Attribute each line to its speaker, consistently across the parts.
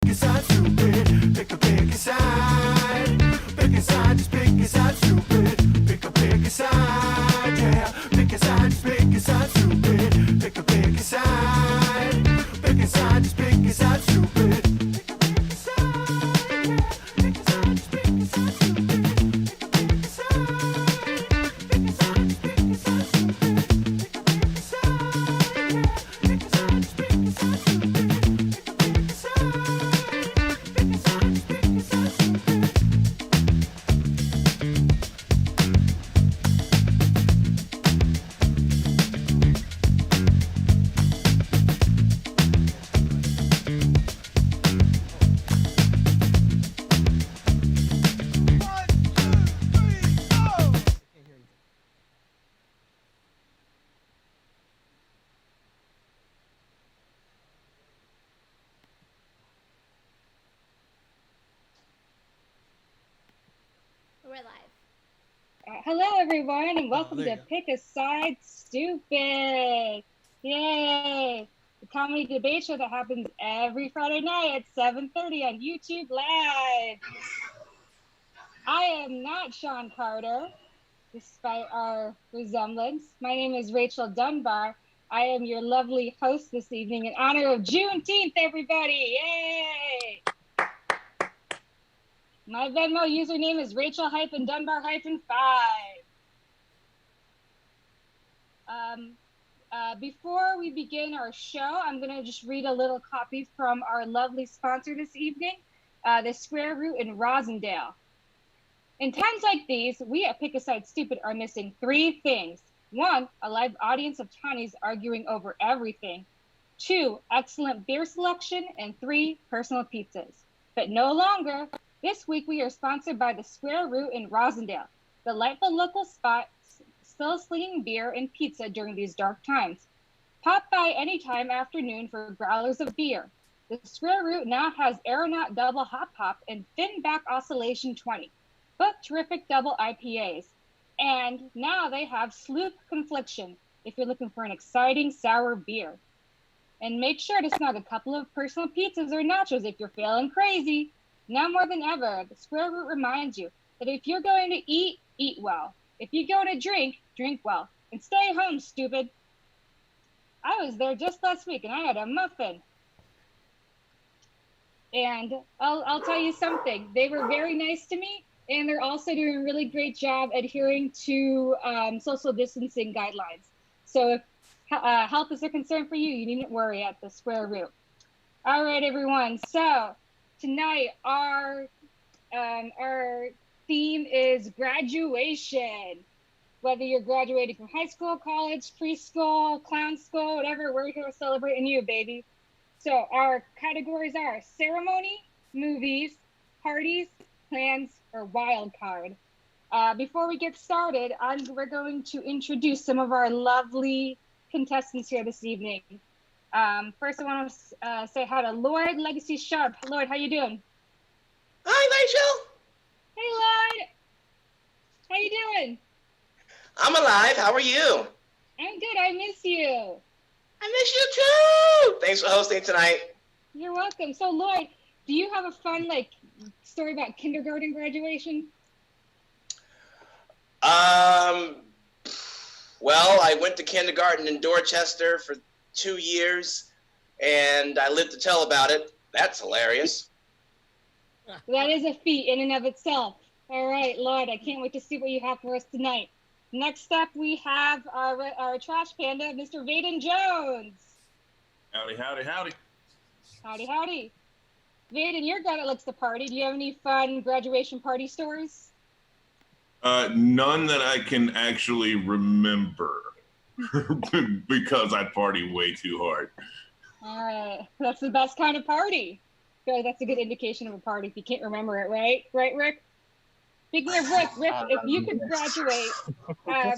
Speaker 1: Pick a side, stupid. Pick a side. Pick a side, just pick a side, stupid. Pick a side, yeah. Pick a side, just pick a side, stupid. Pick a side. Pick a side, just pick a side, stupid. Pick a side, pick a side, just pick a side, stupid. Pick a side. Pick a side, just pick a side, stupid. Pick a side, pick a side, just pick a side, stupid. Pick a side.
Speaker 2: We're live.
Speaker 3: Hello, everyone, and welcome
Speaker 4: there
Speaker 3: to
Speaker 4: you go.
Speaker 3: Pick a Side Stupid. Yay! The comedy debate show that happens every Friday night at 7:30 on YouTube Live. I am not Sean Carter, despite our resemblance. My name is Rachel Dunbar. I am your lovely host this evening in honor of Juneteenth, everybody. Yay! My Venmo username is Rachel-Dunbar-5. Before we begin our show, I'm going to just read a little copy from our lovely sponsor this evening, the Square Root in Rosendale. In times like these, we at Pick a Side Stupid are missing three things. 1, a live audience of townies arguing over everything. 2, excellent beer selection. And 3, personal pizzas. But no longer. This week we are sponsored by the Square Root in Rosendale, the delightful local spot still slinging beer and pizza during these dark times. Pop by anytime after noon for growlers of beer. The Square Root now has Aeronaut Double Hop Hop and Finback Oscillation 20, both terrific double IPAs. And now they have Sloop Confliction if you're looking for an exciting sour beer. And make sure to snag a couple of personal pizzas or nachos if you're feeling crazy. Now more than ever, the Square Root reminds you that if you're going to eat, eat well. If you're going to drink, drink well. And stay home, stupid. I was there just last week and I had a muffin. And I'll tell you something. They were very nice to me, and they're also doing a really great job adhering to social distancing guidelines. So if health is a concern for you, you needn't worry at the Square Root. All right, everyone. So tonight, our theme is graduation. Whether you're graduating from high school, college, preschool, clown school, whatever, we're here celebrating you, baby. So our categories are ceremony, movies, parties, plans, or wild card. Before we get started, we're going to introduce some of our lovely contestants here this evening. First, I want to say hi to Lloyd Legacy Sharp. Lloyd, how you doing?
Speaker 5: Hi, Rachel.
Speaker 3: Hey, Lloyd. How you doing?
Speaker 5: I'm alive. How are you?
Speaker 3: I'm good. I miss you.
Speaker 5: I miss you too. Thanks for hosting tonight.
Speaker 3: You're welcome. So, Lloyd, do you have a fun story about kindergarten graduation?
Speaker 5: Well, I went to kindergarten in Dorchester for 2 years, and I lived to tell about it. That's hilarious.
Speaker 3: That is a feat in and of itself. All right, Lloyd, I can't wait to see what you have for us tonight. Next up, we have our trash panda, Mr. Vaden Jones.
Speaker 4: Howdy, howdy, howdy.
Speaker 3: Howdy, howdy. Vaden, you're guy that likes to party. Do you have any fun graduation party stories?
Speaker 4: None that I can actually remember because I party way too hard.
Speaker 3: All right, that's the best kind of party. I feel like that's a good indication of a party if you can't remember it, right? Right, Rick? Speaking of Rick, if you could graduate,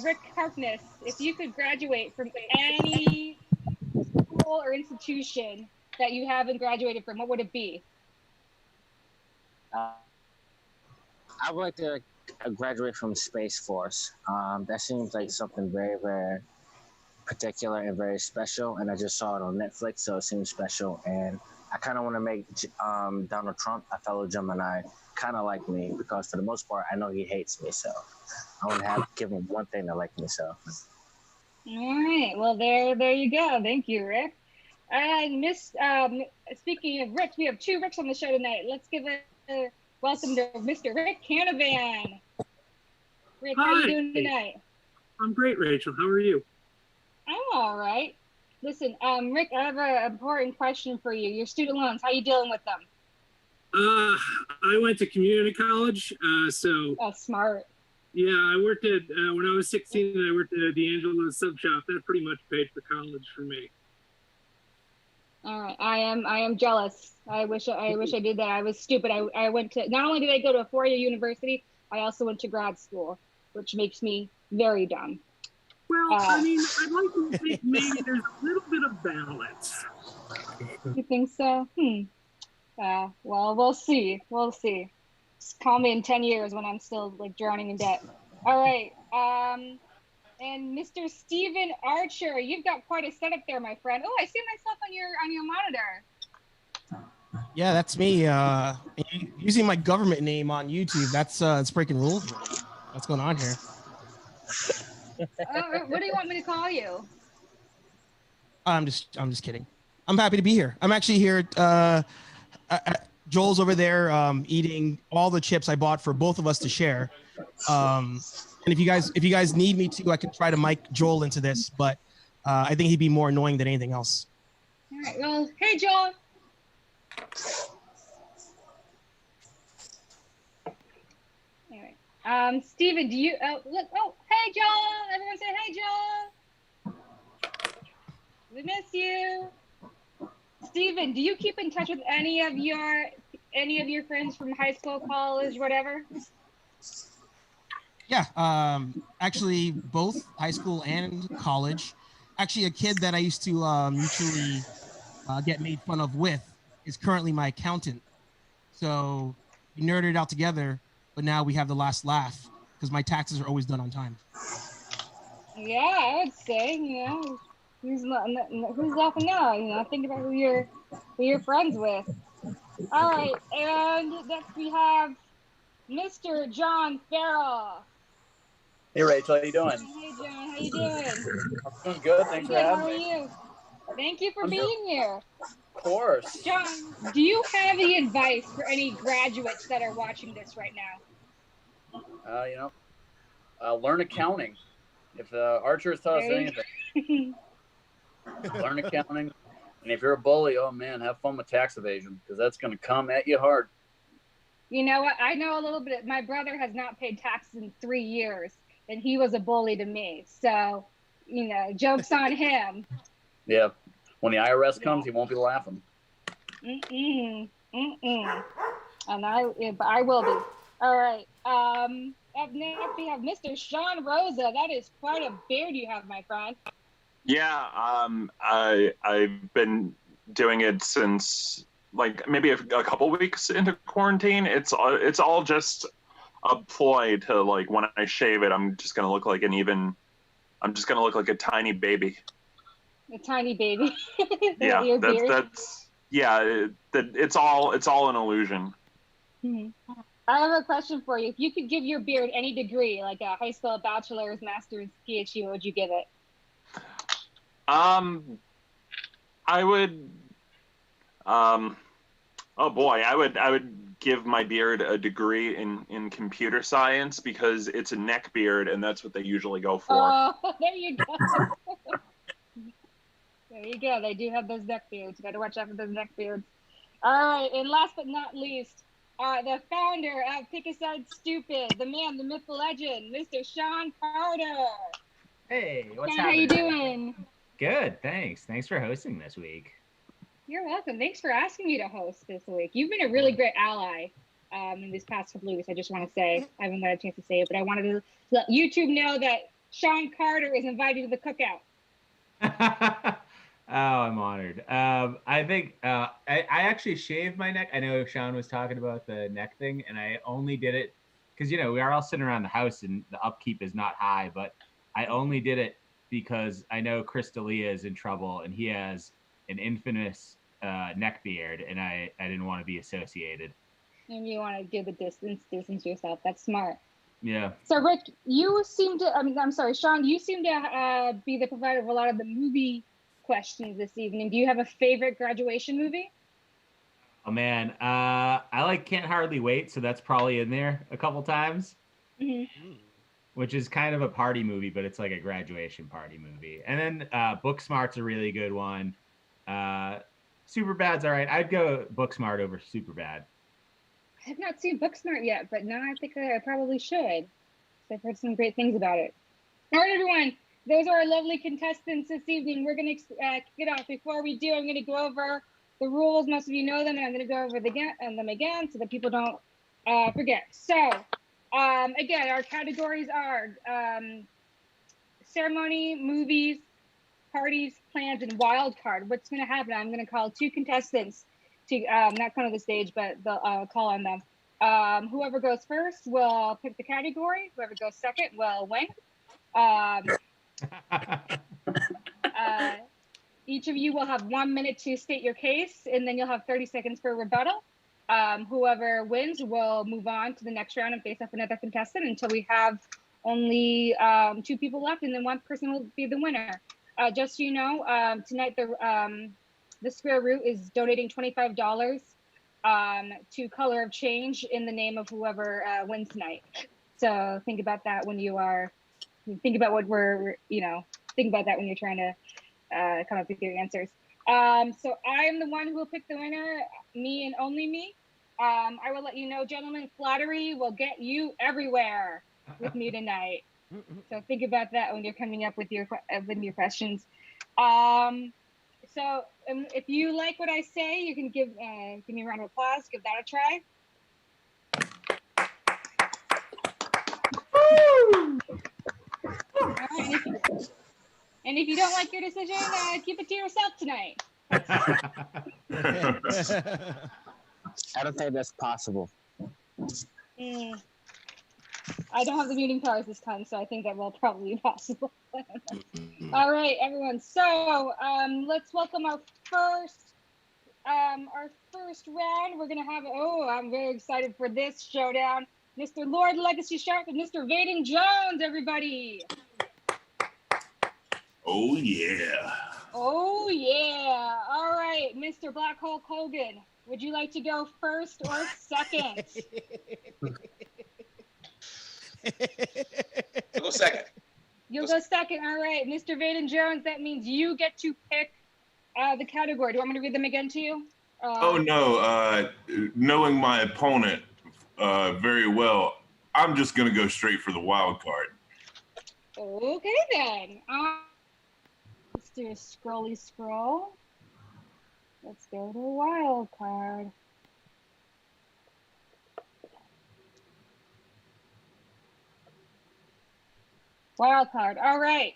Speaker 3: Rick Harkness, if you could graduate from any school or institution that you haven't graduated from, what would it be?
Speaker 6: I would like to graduate from Space Force. That seems like something very, very particular and very special, and I just saw it on Netflix, so it seems special, and I kind of want to make Donald Trump a fellow Gemini, kind of like me, because for the most part, I know he hates me. So I want to give him one thing to like me. So.
Speaker 3: All right. Well, there you go. Thank you, Rick. And speaking of Rick, we have two Ricks on the show tonight. Let's give a welcome to Mr. Rick Canavan. Rick, how are you doing tonight?
Speaker 2: I'm great, Rachel. How are you?
Speaker 3: I'm all right. Listen, Rick, I have an important question for you. Your student loans, how you dealing with them?
Speaker 2: I went to community college, so.
Speaker 3: Oh, smart.
Speaker 2: Yeah, I worked at when I was 16. I worked at a D'Angelo sub shop. That pretty much paid for college for me.
Speaker 3: All right, I am jealous. I wish I did that. I was stupid. I went to, not only did I go to a 4-year university, I also went to grad school, which makes me very dumb.
Speaker 2: Well, I mean, I'd like to think maybe there's a little bit of balance.
Speaker 3: You think so? Well, we'll see. We'll see. Just call me in 10 years when I'm still like drowning in debt. All right. And Mr. Stephen Archer, you've got quite a setup there, my friend. Oh, I see myself on your monitor.
Speaker 7: Yeah, that's me. Using my government name on YouTube. That's breaking rules. What's going on here?
Speaker 3: What do you want me to call you?
Speaker 7: I'm just kidding. I'm happy to be here. I'm actually here. Joel's over there eating all the chips I bought for both of us to share. And if you guys need me to, I can try to mic Joel into this, but I think he'd be more annoying than anything else.
Speaker 3: All right. Well, hey, Joel. All right. Steven, do you look? Oh, hey, Joel. Everyone say hey, Joel. We miss you. Steven, do you keep in touch with any of your friends from high school, college, whatever?
Speaker 7: Yeah, actually both high school and college. Actually, a kid that I used to mutually get made fun of with is currently my accountant. So we nerded out together, but now we have the last laugh because my taxes are always done on time.
Speaker 3: Yeah, I would say, you know, who's laughing now? You know, think about who you're friends with. All right, and next we have Mr. John Farrell.
Speaker 8: Hey Rachel, how you doing?
Speaker 3: Hey John, how you doing?
Speaker 8: I'm doing good. Thanks for having me.
Speaker 3: How are you? Thank you for being here.
Speaker 8: Of course.
Speaker 3: John, do you have any advice for any graduates that are watching this right now?
Speaker 8: Learn accounting. If Archer has taught us anything, learn accounting. And if you're a bully, oh man, have fun with tax evasion because that's going to come at you hard.
Speaker 3: You know what? I know a little bit. My brother has not paid taxes in 3 years, and he was a bully to me. So, you know, joke's on him.
Speaker 8: Yeah. When the IRS comes, he won't be laughing.
Speaker 3: And I will be. All right. Up next, we have Mr. Sean Rosa. That is quite a beard you have, my friend.
Speaker 9: Yeah, I've been doing it since like maybe a couple weeks into quarantine. It's all just a ploy to like when I shave it, I'm just gonna look like a tiny baby.
Speaker 3: A tiny baby.
Speaker 9: Yeah, it's all an illusion.
Speaker 3: Mm-hmm. I have a question for you. If you could give your beard any degree, like a high school, bachelor's, master's, PhD, what would you give it?
Speaker 9: I would. Oh boy, I would give my beard a degree in computer science because it's a neck beard and that's what they usually go for.
Speaker 3: Oh, there you go. There you go. They do have those neck beards. You got to watch out for those neck beards. All right, and last but not least, the founder of Pick a Side Stupid, the man, the myth, the legend, Mr. Sean Carter.
Speaker 10: Hey, what's
Speaker 3: Sean,
Speaker 10: happening?
Speaker 3: how you doing?
Speaker 10: Good, thanks. Thanks for hosting this week.
Speaker 3: You're welcome. Thanks for asking me to host this week. You've been a really great ally in these past couple of weeks. I just want to say, I haven't got a chance to say it, but I wanted to let YouTube know that Sean Carter is invited to the cookout.
Speaker 10: Oh, I'm honored. I think I actually shaved my neck. I know Sean was talking about the neck thing, and I only did it because, you know, we are all sitting around the house and the upkeep is not high, but I only did it because I know Chris D'Elia is in trouble and he has an infamous neckbeard, and I didn't want to be associated.
Speaker 3: And you want to give the distance yourself. That's smart.
Speaker 10: Yeah.
Speaker 3: So Rick, you seem to, I'm sorry, Sean, you seem to be the provider of a lot of the movie questions this evening. Do you have a favorite graduation movie?
Speaker 10: Oh man, I like Can't Hardly Wait, so that's probably in there a couple times.
Speaker 3: Mm-hmm.
Speaker 10: Which is kind of a party movie, but it's like a graduation party movie. And then Booksmart's a really good one. Superbad's all right. I'd go Booksmart over Superbad.
Speaker 3: I have not seen Booksmart yet, but now I think I probably should. I've heard some great things about it. All right, everyone. Those are our lovely contestants this evening. We're going to kick it off. Before we do, I'm going to go over the rules. Most of you know them, and I'm going to go over them again so that people don't forget. So, again, our categories are ceremony, movies, parties, plans, and wild card. What's going to happen? I'm going to call 2 contestants to not come to the stage, but they'll call on them. Whoever goes first will pick the category. Whoever goes second will win. Each of you will have 1 minute to state your case, and then you'll have 30 seconds for rebuttal. Whoever wins will move on to the next round and face up another contestant until we have only 2 people left, and then 1 person will be the winner. Just so you know, tonight the Square Root is donating $25 to Color of Change in the name of whoever wins tonight. So think about that when you are, think about what think about that when you're trying to come up with your answers. So I am the one who will pick the winner, me and only me. I will let you know, gentlemen, flattery will get you everywhere with me tonight. So think about that when you're coming up with your questions. So if you like what I say, you can give me a round of applause. Give that a try. All right, and if you don't like your decision, keep it to yourself tonight.
Speaker 6: I don't think that's possible.
Speaker 3: I don't have the meeting powers this time, so I think that will probably be possible. All right, everyone. So let's welcome our first round. We're gonna have. I'm very excited for this showdown. Mr. Lord Legacy Sharp and Mr. Vaden Jones, everybody.
Speaker 4: Oh yeah.
Speaker 3: Oh yeah. All right, Mr. Black Hulk Hogan, would you like to go first or second?
Speaker 5: I'll go second.
Speaker 3: You'll go second. All right, Mr. Vaden Jones, that means you get to pick the category. Do you want me to read them again to you?
Speaker 4: Oh no, knowing my opponent very well, I'm just gonna go straight for the wild card.
Speaker 3: Okay then. Let's do a scrolly scroll. Let's go to wild card. Wild card. All right.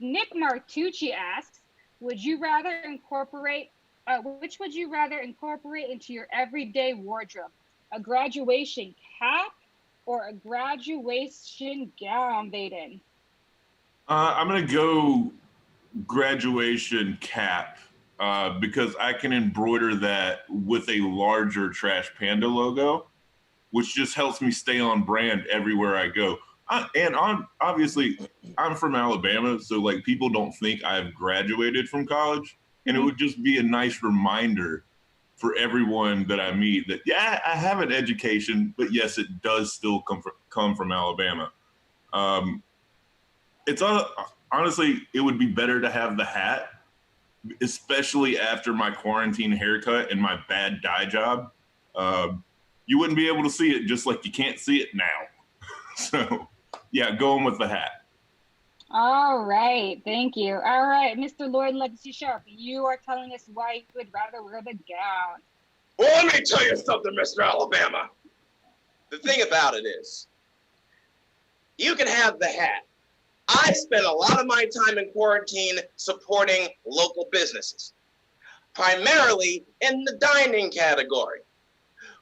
Speaker 3: Nick Martucci asks, which would you rather incorporate into your everyday wardrobe? A graduation cap or a graduation gown, Vaden?
Speaker 4: I'm gonna go graduation cap because I can embroider that with a larger Trash Panda logo, which just helps me stay on brand everywhere I go. Obviously, I'm from Alabama, so like people don't think I've graduated from college, and it would just be a nice reminder for everyone that I meet that yeah, I have an education, but yes, it does still come from Alabama. Honestly, it would be better to have the hat, especially after my quarantine haircut and my bad dye job. You wouldn't be able to see it, just like you can't see it now. So, yeah, going with the hat.
Speaker 3: All right, thank you. All right, Mr. Lloyd Legacy Sharp, you are telling us why you would rather wear the gown.
Speaker 5: Well, let me tell you something, Mr. Alabama. The thing about it is, you can have the hat. I spent a lot of my time in quarantine supporting local businesses, primarily in the dining category,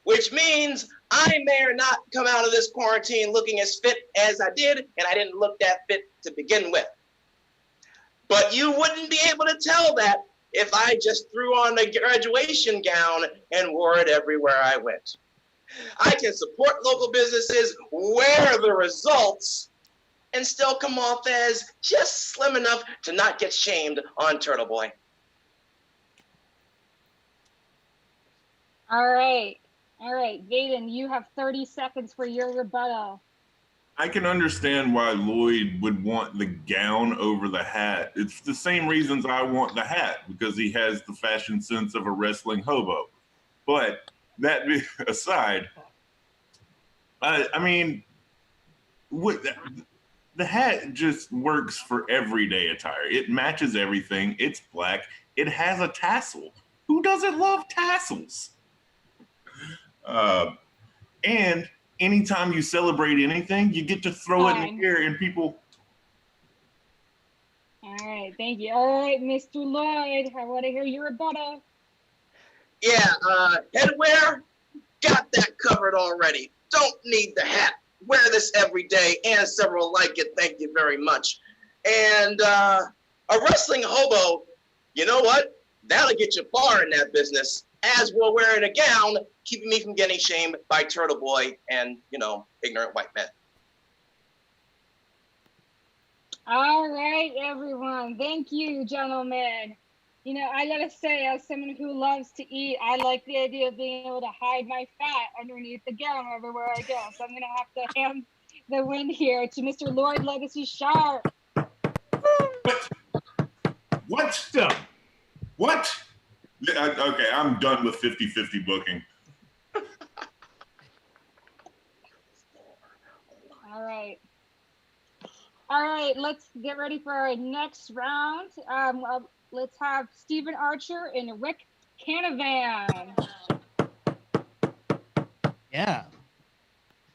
Speaker 5: which means I may or not come out of this quarantine looking as fit as I did, and I didn't look that fit to begin with. But you wouldn't be able to tell that if I just threw on a graduation gown and wore it everywhere I went. I can support local businesses, wear the results, and still come off as just slim enough to not get shamed on Turtle Boy.
Speaker 3: All right. Vaden, you have 30 seconds for your rebuttal.
Speaker 4: I can understand why Lloyd would want the gown over the hat. It's the same reasons I want the hat, because he has the fashion sense of a wrestling hobo. But that aside, I mean, the hat just works for everyday attire. It matches everything. It's black. It has a tassel. Who doesn't love tassels? And anytime you celebrate anything, you get to throw it in the air and people.
Speaker 3: All right, thank you. All right, Mr. Lloyd, I want to hear your rebuttal.
Speaker 5: Yeah, headwear, got that covered already. Don't need the hat. Wear this every day and several like it. Thank you very much. And a wrestling hobo, you know what? That'll get you far in that business, as will wearing a gown, keeping me from getting shamed by Turtle Boy and, ignorant white men.
Speaker 3: All right, everyone. Thank you, gentlemen. I gotta say, as someone who loves to eat, I like the idea of being able to hide my fat underneath the gown everywhere I go. So I'm gonna have to hand the win here to Mr. Lloyd Legacy Sharp.
Speaker 4: What? Okay, I'm done with 50-50 booking.
Speaker 3: All right, let's get ready for our next round. Let's have Stephen Archer and Rick Canavan.
Speaker 7: Yeah.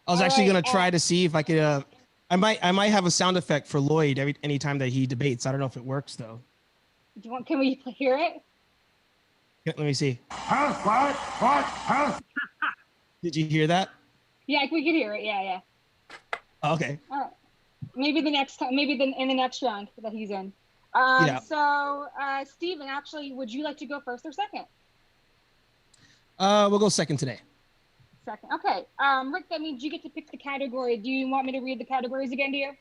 Speaker 7: I was actually going to try to see if I could, I might have a sound effect for Lloyd anytime that he debates. I don't know if it works though.
Speaker 3: Can we hear it?
Speaker 7: Let me see. Did you hear that?
Speaker 3: Yeah, we can hear it. Yeah.
Speaker 7: Okay.
Speaker 3: All right. Maybe the next time, in the next round that he's in. So, Steven, actually, would you like to go first or second?
Speaker 7: We'll go second today.
Speaker 3: Second. Okay. Rick, that means you get to pick the category. Do you want me to read the categories again to you?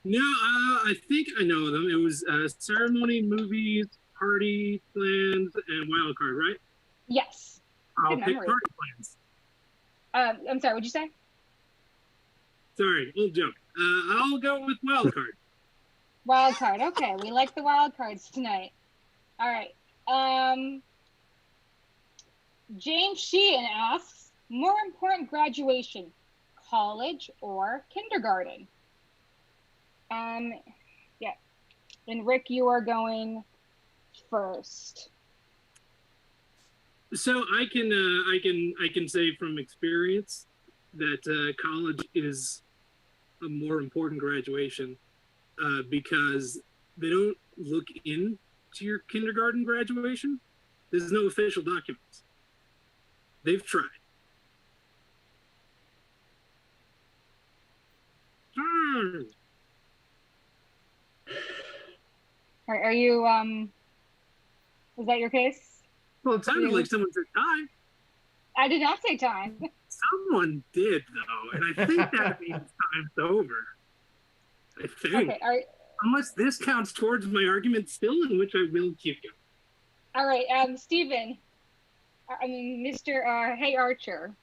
Speaker 2: No, I think I know them. It was ceremony, movies, party, plans, and wild card, right?
Speaker 3: Yes.
Speaker 2: I'll
Speaker 3: Good
Speaker 2: pick
Speaker 3: memory.
Speaker 2: party plans.
Speaker 3: I'm sorry, what'd you say?
Speaker 2: Sorry, old joke. I'll go with wild card.
Speaker 3: Wild card. Okay, we like the wild cards tonight. All right. James Sheehan asks, more important graduation, college or kindergarten? Yeah. And Rick, you are going first.
Speaker 2: So I can say from experience that college is a more important graduation because they don't look into your kindergarten graduation. There's no official documents. They've tried.
Speaker 3: Are you is that your case?
Speaker 2: Well, it sounded like someone said time.
Speaker 3: I did not say time.
Speaker 2: Someone did though, and I think that means time's over. I think.
Speaker 3: Okay,
Speaker 2: unless this counts towards my argument still, in which I will keep going.
Speaker 3: All right, Stephen. Mr. Hey Archer.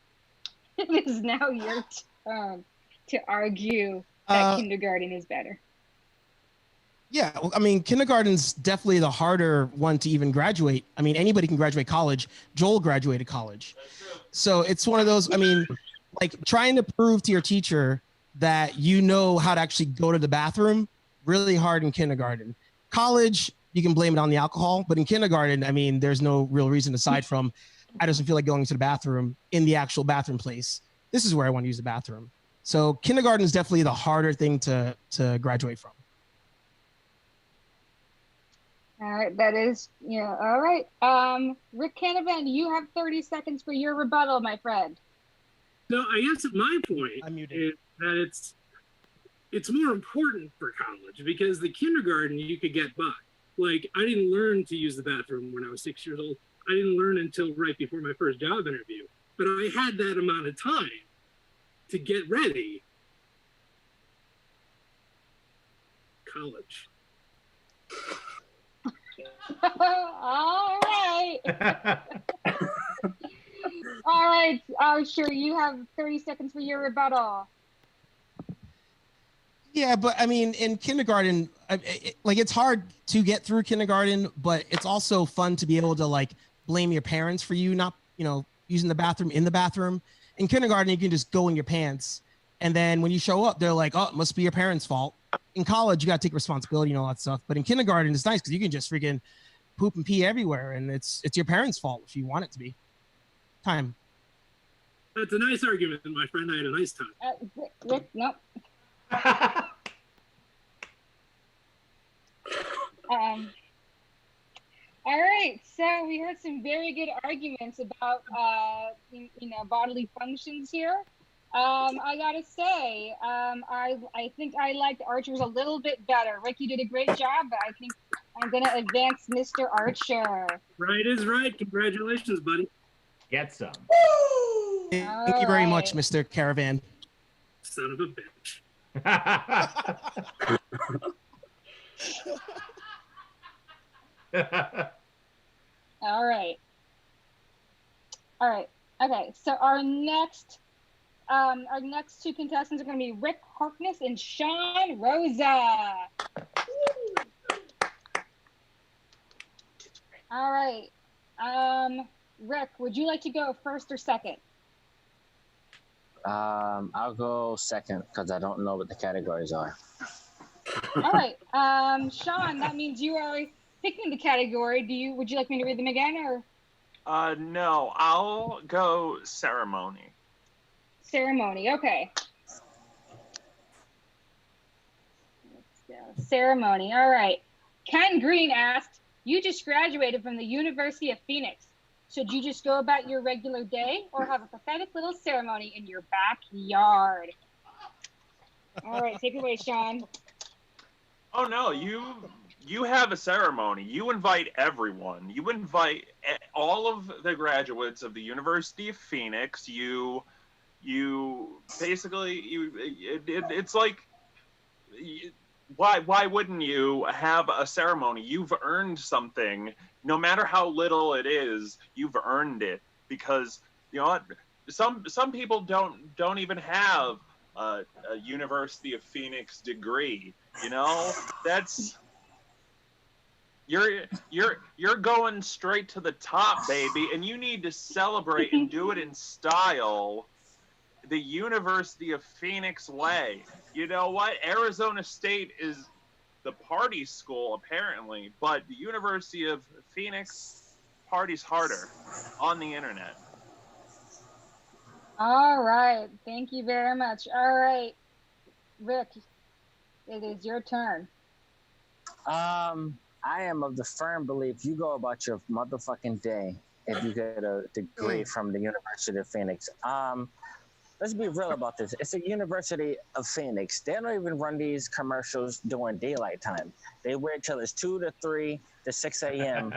Speaker 3: It is now your turn to argue that kindergarten is better.
Speaker 7: Yeah, well, kindergarten's definitely the harder one to even graduate. Anybody can graduate college. Joel graduated college. So it's one of those, like trying to prove to your teacher that you know how to actually go to the bathroom, really hard in kindergarten. College, you can blame it on the alcohol, but in kindergarten, there's no real reason aside from I just feel like going to the bathroom in the actual bathroom place. This is where I want to use the bathroom. So kindergarten is definitely the harder thing to graduate from.
Speaker 3: All right, that is, all right. Rick Canavan, you have 30 seconds for your rebuttal, my friend.
Speaker 2: So I guess my point is that it's more important for college because the kindergarten you could get by. Like, I didn't learn to use the bathroom when I was 6 years old. I didn't learn until right before my first job interview. But I had that amount of time to get ready. College.
Speaker 3: All right. All right, Archer, you have 30 seconds for your rebuttal.
Speaker 7: Yeah, but I mean, in kindergarten, like it's hard to get through kindergarten, but it's also fun to be able to like blame your parents for you not, using the bathroom in the bathroom. In kindergarten, you can just go in your pants, and then when you show up, they're like, "Oh, it must be your parents' fault." In college, you got to take responsibility and all that stuff. But in kindergarten, it's nice because you can just freaking poop and pee everywhere, and it's your parents' fault if you want it to be. Time.
Speaker 2: That's a nice argument, my friend. I had a nice time.
Speaker 3: Rick, nope. All right, so we heard some very good arguments about bodily functions here. I gotta say, I think I liked Archer's a little bit better. Rick, you did a great job, but I think I'm gonna advance Mr. Archer.
Speaker 2: Right is right. Congratulations, buddy.
Speaker 10: Get some.
Speaker 7: Thank you very much, Mr. Caravan.
Speaker 2: Son of a bitch.
Speaker 3: All right. Okay. So our next two contestants are going to be Rick Harkness and Sean Rosa. All right. Rick, would you like to go first or second?
Speaker 6: I'll go second because I don't know what the categories are.
Speaker 3: All right. Sean, that means you are picking the category. Would you like me to read them again or?
Speaker 9: No, I'll go ceremony.
Speaker 3: Ceremony, okay. Let's go. Ceremony, all right. Ken Green asked, you just graduated from the University of Phoenix. Should you just go about your regular day or have a pathetic little ceremony in your backyard? All right, take it away, Sean.
Speaker 9: Oh no, you have a ceremony. You invite everyone. You invite all of the graduates of the University of Phoenix. You basically it's like, why wouldn't you have a ceremony? You've earned something, no matter how little it is. You've earned it because you know what? Some people don't even have a University of Phoenix degree. You know, that's you're going straight to the top, baby, and you need to celebrate and do it in style. The University of Phoenix way. You know what? Arizona State is the party school, apparently, but the University of Phoenix parties harder on the internet.
Speaker 3: All right. Thank you very much. All right. Rick, it is your turn.
Speaker 6: I am of the firm belief you go about your motherfucking day if you get a degree from the University of Phoenix. Let's be real about this. It's a University of Phoenix. They don't even run these commercials during daylight time. They wait till it's 2 to 3 to 6 a.m.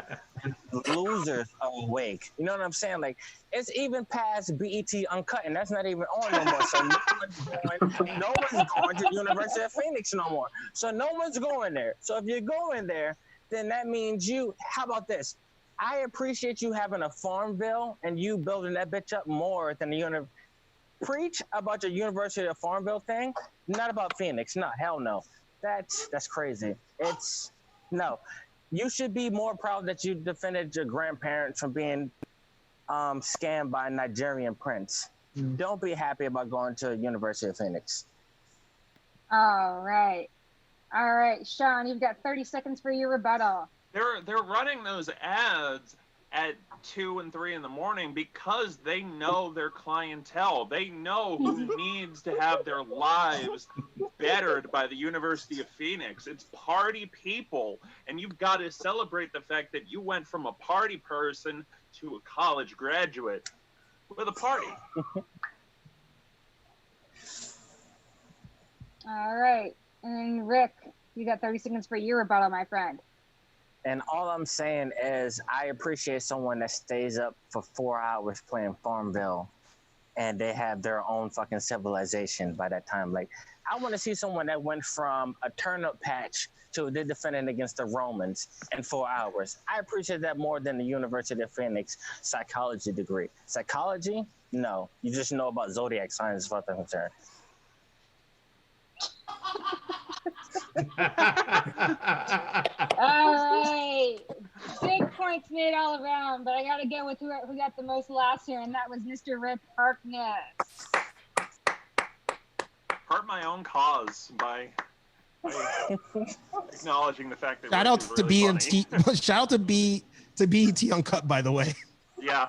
Speaker 6: Losers are awake. You know what I'm saying? Like, it's even past BET Uncut, and that's not even on no more. So no one's going to University of Phoenix no more. So no one's going there. So if you're going there, then that means how about this? I appreciate you having a Farmville and you building that bitch up more than the University. Preach about your University of Farmville thing, not about Phoenix. No, hell no. That's crazy. No. You should be more proud that you defended your grandparents from being scammed by a Nigerian prince. Don't be happy about going to University of Phoenix.
Speaker 3: All right. Sean, you've got 30 seconds for your rebuttal.
Speaker 9: They're running those ads at 2 and 3 in the morning because they know their clientele. They know who needs to have their lives bettered by the University of Phoenix. It's party people, and you've got to celebrate the fact that you went from a party person to a college graduate with a party.
Speaker 3: All right. And Rick, you got 30 seconds for your rebuttal, my friend.
Speaker 6: And all I'm saying is I appreciate someone that stays up for 4 hours playing Farmville and they have their own fucking civilization by that time. Like, I want to see someone that went from a turnip patch to they're defending against the Romans in 4 hours. I appreciate that more than the University of Phoenix psychology degree. Psychology? No. You just know about zodiac signs as far as I'm concerned.
Speaker 3: All right. Big points made all around, but I got to go with who got the most laughs here, and that was Mr. Rip Harkness.
Speaker 9: Hurt my own cause by acknowledging the fact that
Speaker 7: Shout out
Speaker 9: Rick is
Speaker 7: to
Speaker 9: really
Speaker 7: BET.
Speaker 9: funny.
Speaker 7: Shout out to BET Uncut, by the way.
Speaker 9: Yeah.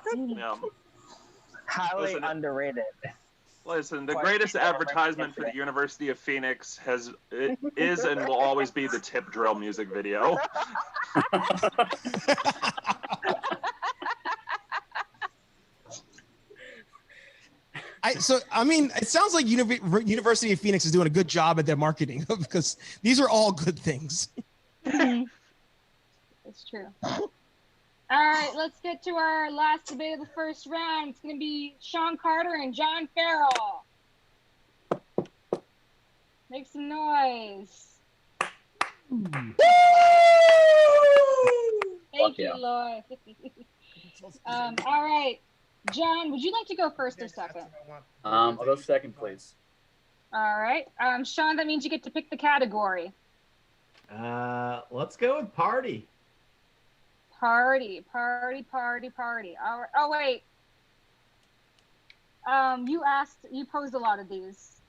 Speaker 6: Highly
Speaker 9: Listen,
Speaker 6: underrated.
Speaker 9: Listen, the
Speaker 6: Quite
Speaker 9: greatest
Speaker 6: sure, right
Speaker 9: advertisement for the University of Phoenix is and will always be the tip drill music video.
Speaker 7: I mean, it sounds like University of Phoenix is doing a good job at their marketing because these are all good things.
Speaker 3: That's true. All right, let's get to our last debate of the first round. It's going to be Sean Carter and John Farrell. Make some noise. Thank you,
Speaker 8: yeah.
Speaker 3: Lloyd. All right. John, would you like to go first or second?
Speaker 8: I'll go second, please.
Speaker 3: All right. Sean, that means you get to pick the category.
Speaker 10: Let's go with party.
Speaker 3: Party. All right. Oh, wait. You posed a lot of these.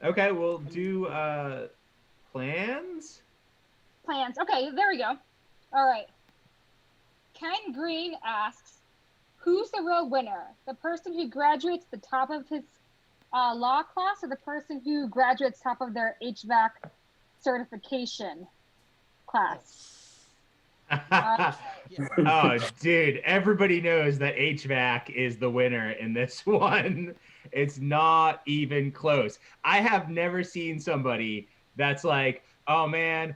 Speaker 10: Okay, we'll do plans.
Speaker 3: Plans. Okay, there we go. All right. Ken Green asks, who's the real winner? The person who graduates the top of his law class or the person who graduates top of their HVAC certification class?
Speaker 10: Oh, dude, everybody knows that HVAC is the winner in this one. It's not even close. I have never seen somebody that's like, oh man,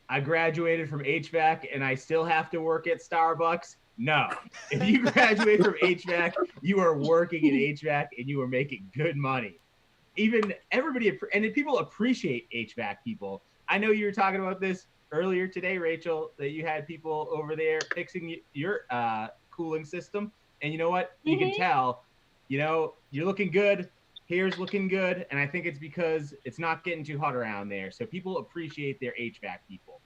Speaker 10: I graduated from HVAC and I still have to work at Starbucks. No, if you graduate from HVAC, you are working in HVAC and you are making good money. Even everybody, and people appreciate HVAC people. I know you were talking about this earlier today, Rachel, that you had people over there fixing your cooling system. And you know what? You can tell, you're looking good. Hair's looking good. And I think it's because it's not getting too hot around there. So people appreciate their HVAC people.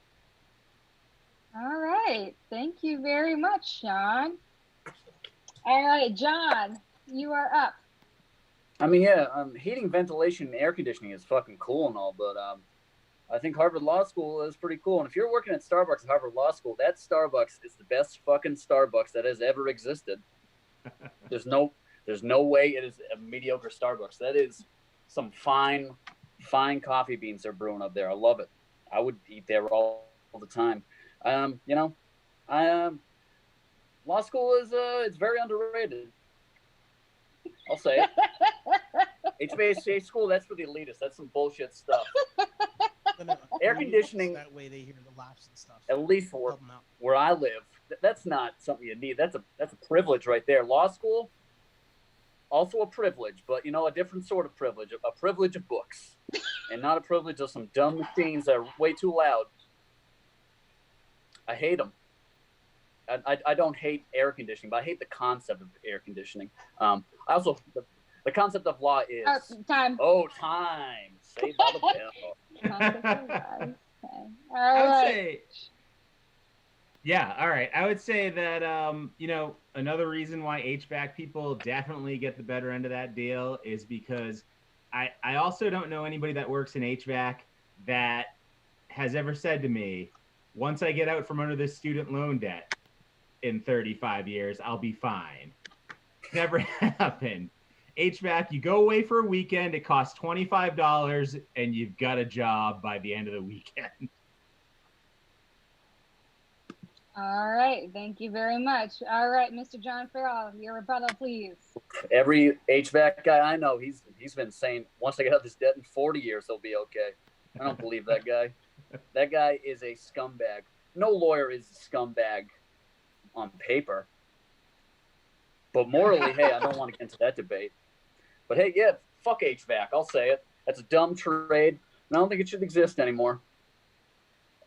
Speaker 3: All right. Thank you very much, Sean. All right, John, you are up.
Speaker 8: I mean, yeah, heating, ventilation, and air conditioning is fucking cool and all, but I think Harvard Law School is pretty cool. And if you're working at Starbucks at Harvard Law School, that Starbucks is the best fucking Starbucks that has ever existed. There's no way it is a mediocre Starbucks. That is some fine coffee beans they're brewing up there. I love it. I would eat there all the time. Law school is it's very underrated. I'll say it. HVAC school, that's for the elitists. That's some bullshit stuff. Air conditioning,
Speaker 7: That way they hear the laughs and stuff.
Speaker 8: at least for where I live, that's not something you need. That's a privilege right there. Law school, also a privilege, but a different sort of privilege. A privilege of books, and not a privilege of some dumb machines that are way too loud. I hate them. I don't hate air conditioning, but I hate the concept of air conditioning. I also the concept of law is
Speaker 3: time.
Speaker 8: Oh, time. Saved by the bell.
Speaker 3: Okay. All
Speaker 10: I would
Speaker 3: right.
Speaker 10: say, yeah, all right. I would say that, another reason why HVAC people definitely get the better end of that deal is because I also don't know anybody that works in HVAC that has ever said to me, once I get out from under this student loan debt in 35 years, I'll be fine. Never happened. HVAC, you go away for a weekend, it costs $25, and you've got a job by the end of the weekend.
Speaker 3: All right. Thank you very much. All right, Mr. John Farrell, your rebuttal, please.
Speaker 8: Every HVAC guy I know, he's been saying, once I get out of this debt in 40 years, he'll be okay. I don't believe that guy. That guy is a scumbag. no lawyer is a scumbag on paper. But morally, hey, I don't want to get into that debate. But hey, yeah, fuck HVAC. I'll say it. That's a dumb trade, and I don't think it should exist anymore.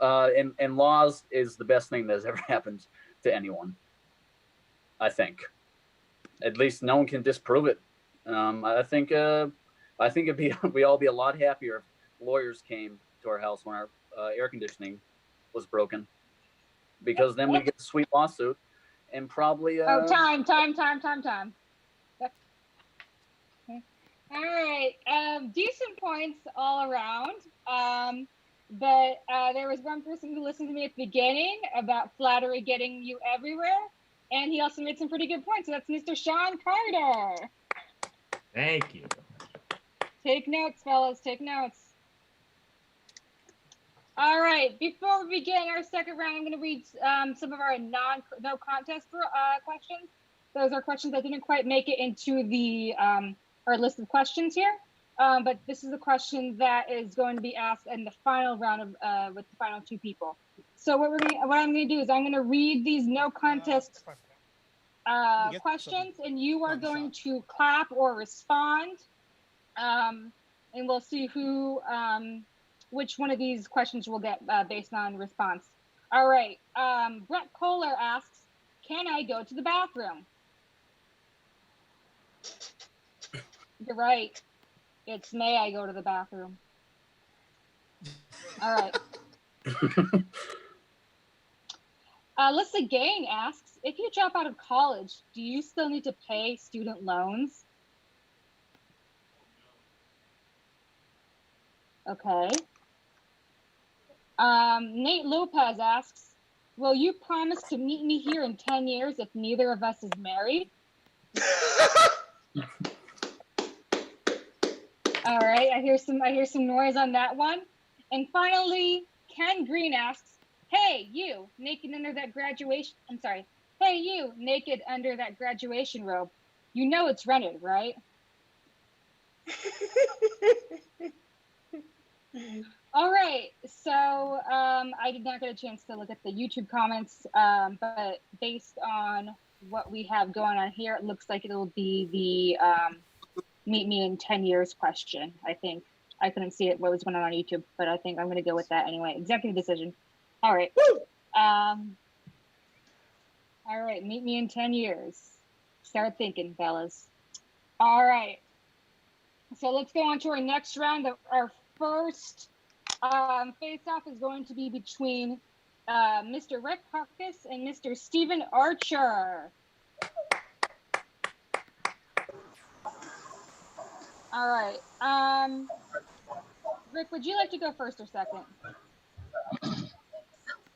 Speaker 8: And laws is the best thing that has ever happened to anyone. I think. At least no one can disprove it. I think we'd all be a lot happier if lawyers came to our house when our air conditioning was broken, because then we get a sweet lawsuit and probably.
Speaker 3: Time. All right, decent points all around. But there was one person who listened to me at the beginning about flattery getting you everywhere, and he also made some pretty good points. So that's Mr. Sean Carter.
Speaker 10: Thank you.
Speaker 3: Take notes, fellas. Take notes. All right. Before we begin our second round, I'm going to read some of our no contest questions. Those are questions that didn't quite make it into the our list of questions here. But this is a question that is going to be asked in the final round of with the final two people. So what I'm going to do is I'm going to read these no contest questions, and you are going to clap or respond, and we'll see who which one of these questions we'll get based on response. All right. Brett Kohler asks, "Can I go to the bathroom?" You're right. It's "May I go to the bathroom?" All right. Alyssa Gain asks, "If you drop out of college, do you still need to pay student loans?" Okay. Nate Lopez asks, "Will you promise to meet me here in 10 years if neither of us is married?" All right, I hear some noise on that one. And finally, Ken Green asks, "Hey, you, naked under that graduation robe. You know it's rented, right?" All right, so I did not get a chance to look at the YouTube comments, but based on what we have going on here, it looks like it'll be the meet me in 10 years question. I think I couldn't see it what was going on YouTube, but I think I'm going to go with that anyway. Executive decision. All right. All right, meet me in 10 years. Start thinking, fellas. All right. So let's go on to our next round. Our first face-off is going to be between Mr. Rick Harkus and Mr. Stephen Archer. All right. Rick, would you like to go first or second?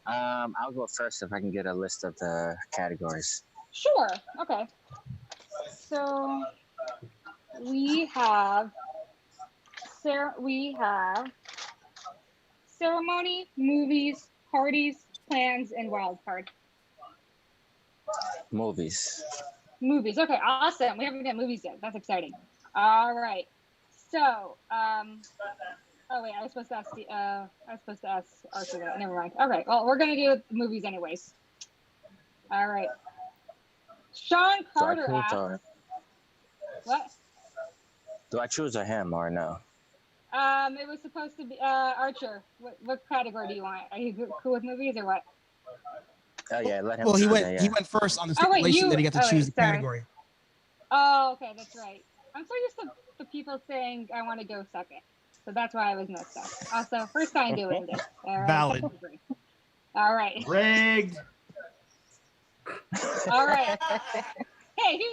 Speaker 6: I'll go first if I can get a list of the categories.
Speaker 3: Sure. Okay. So we have ceremony, movies, parties, plans, and wild card.
Speaker 6: Movies.
Speaker 3: Movies. Okay, awesome. We haven't got movies yet. That's exciting. All right. So, oh wait, I was supposed to ask Arthur that. Never mind. All right. Well, we're gonna do movies anyways. All right. Sean Carter asks. What?
Speaker 6: Do I choose a him or no?
Speaker 3: It was supposed to be Archer. What category do you want? Are you cool with movies or what?
Speaker 6: Oh yeah, let him.
Speaker 7: Well, he
Speaker 6: choose
Speaker 7: went.
Speaker 6: it, yeah.
Speaker 7: He went first on the stipulation that he got to choose the category.
Speaker 3: Oh, okay, that's right. I'm so used to the people saying I want to go second, so that's why I was messed up. Also, first time doing this. All right.
Speaker 7: Valid.
Speaker 3: All right.
Speaker 10: Rigged.
Speaker 3: All right. Hey, who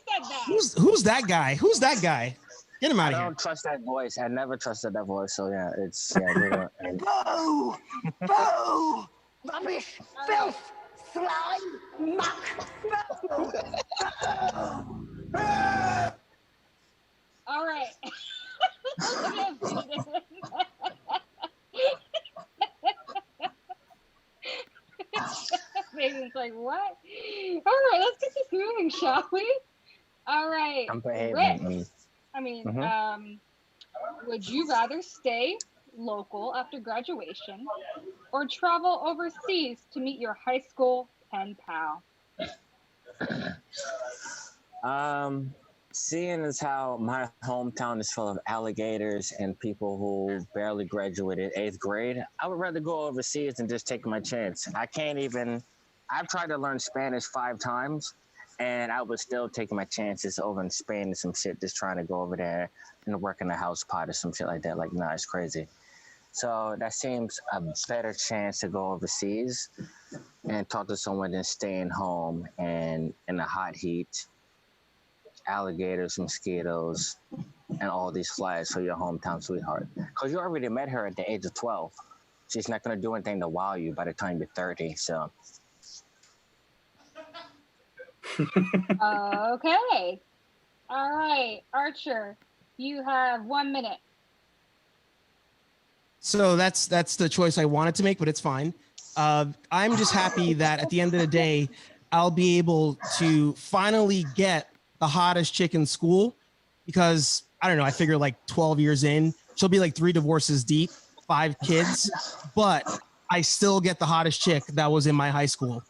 Speaker 3: said that?
Speaker 7: Who's that guy? Who's that guy? Get him out of
Speaker 6: I
Speaker 7: here.
Speaker 6: don't trust that voice. I never trusted that voice. So yeah, it's yeah.
Speaker 1: Boo! Boo! Rubbish! Filth! Slime! Muck!
Speaker 3: All right. Megan's like, what? All right, let's get this moving, shall we? All right.
Speaker 6: I'm behaving.
Speaker 3: Rick, would you rather stay local after graduation or travel overseas to meet your high school pen pal?
Speaker 6: Seeing as how my hometown is full of alligators and people who barely graduated 8th grade, I would rather go overseas and just take my chance. I've tried to learn Spanish 5 times, and I was still taking my chances over in Spain and some shit, just trying to go over there and work in a house pot or some shit like that. Like, nah, it's crazy. So that seems a better chance to go overseas and talk to someone than staying home and in the hot heat, alligators, mosquitoes, and all these flies for your hometown sweetheart. Because you already met her at the age of 12. She's not going to do anything to wow you by the time you're 30. So,
Speaker 3: Okay. All right, Archer, you have 1 minute.
Speaker 7: So that's the choice I wanted to make, but it's fine. I'm just happy that at the end of the day, I'll be able to finally get the hottest chick in school, because I don't know, I figure like 12 years in, she'll be like 3 divorces deep, 5 kids, but I still get the hottest chick that was in my high school.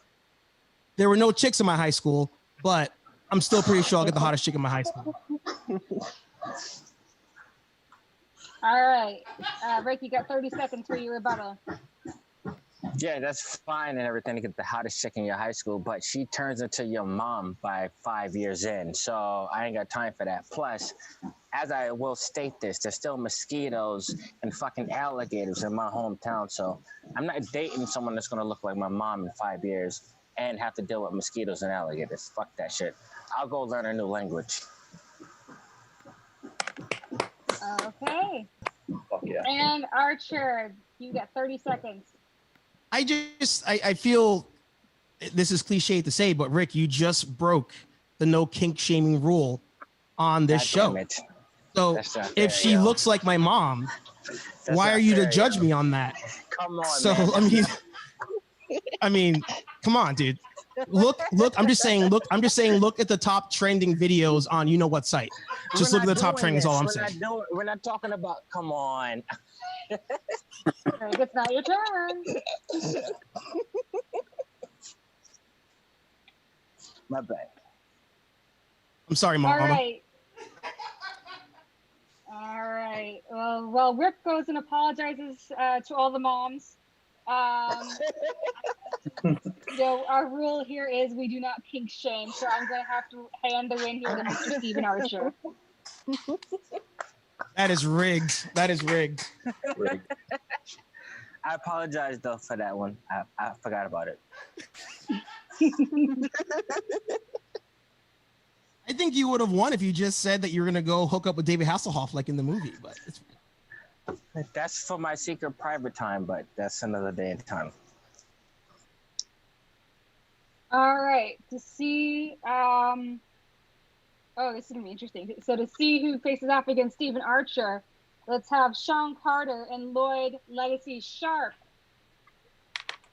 Speaker 7: There were no chicks in my high school, but I'm still pretty sure I'll get the hottest chick in my high school.
Speaker 3: All right, Rick, you got 30 seconds for your rebuttal.
Speaker 6: yeah, that's fine and everything to get the hottest chick in your high school, but she turns into your mom by 5 years in. So I ain't got time for that. Plus, as I will state this, there's still mosquitoes and fucking alligators in my hometown. So I'm not dating someone that's going to look like my mom in 5 years and have to deal with mosquitoes and alligators. Fuck that shit. I'll go learn a new language.
Speaker 3: Okay.
Speaker 8: Fuck yeah.
Speaker 3: And Archer, you got 30 seconds.
Speaker 7: I feel this is cliche to say, but Rick, you just broke the no kink shaming rule on this
Speaker 6: God
Speaker 7: show.
Speaker 6: damn it.
Speaker 7: So
Speaker 6: That's not
Speaker 7: if
Speaker 6: fair,
Speaker 7: she
Speaker 6: yo.
Speaker 7: looks like my mom,
Speaker 6: That's
Speaker 7: why
Speaker 6: not
Speaker 7: are you to
Speaker 6: fair,
Speaker 7: judge
Speaker 6: yo.
Speaker 7: me on that?
Speaker 6: Come on,
Speaker 7: So
Speaker 6: man.
Speaker 7: I mean, come on, dude. Look, I'm just saying, look at the top trending videos on you know what site. Just
Speaker 6: We're
Speaker 7: look at the
Speaker 6: not
Speaker 7: top
Speaker 6: doing
Speaker 7: trending is all I'm
Speaker 6: this.
Speaker 7: saying.
Speaker 6: We're not talking about, come on.
Speaker 3: Rick, it's not your turn.
Speaker 6: My bad.
Speaker 7: I'm sorry, Mama.
Speaker 3: All right. All right. Well, Rick goes and apologizes to all the moms. You know, our rule here is we do not kink shame, so I'm going to have to hand the win here to Mr. Stephen Archer.
Speaker 7: That is rigged. That is rigged.
Speaker 6: I apologize though for that one. I forgot about it.
Speaker 7: I think you would have won if you just said that you were gonna go hook up with David Hasselhoff like in the movie, but it's
Speaker 6: That's for my secret private time, but that's another day and time.
Speaker 3: All right. To see, this is gonna be interesting. So to see who faces off against Stephen Archer, let's have Sean Carter and Lloyd Legacy Sharp.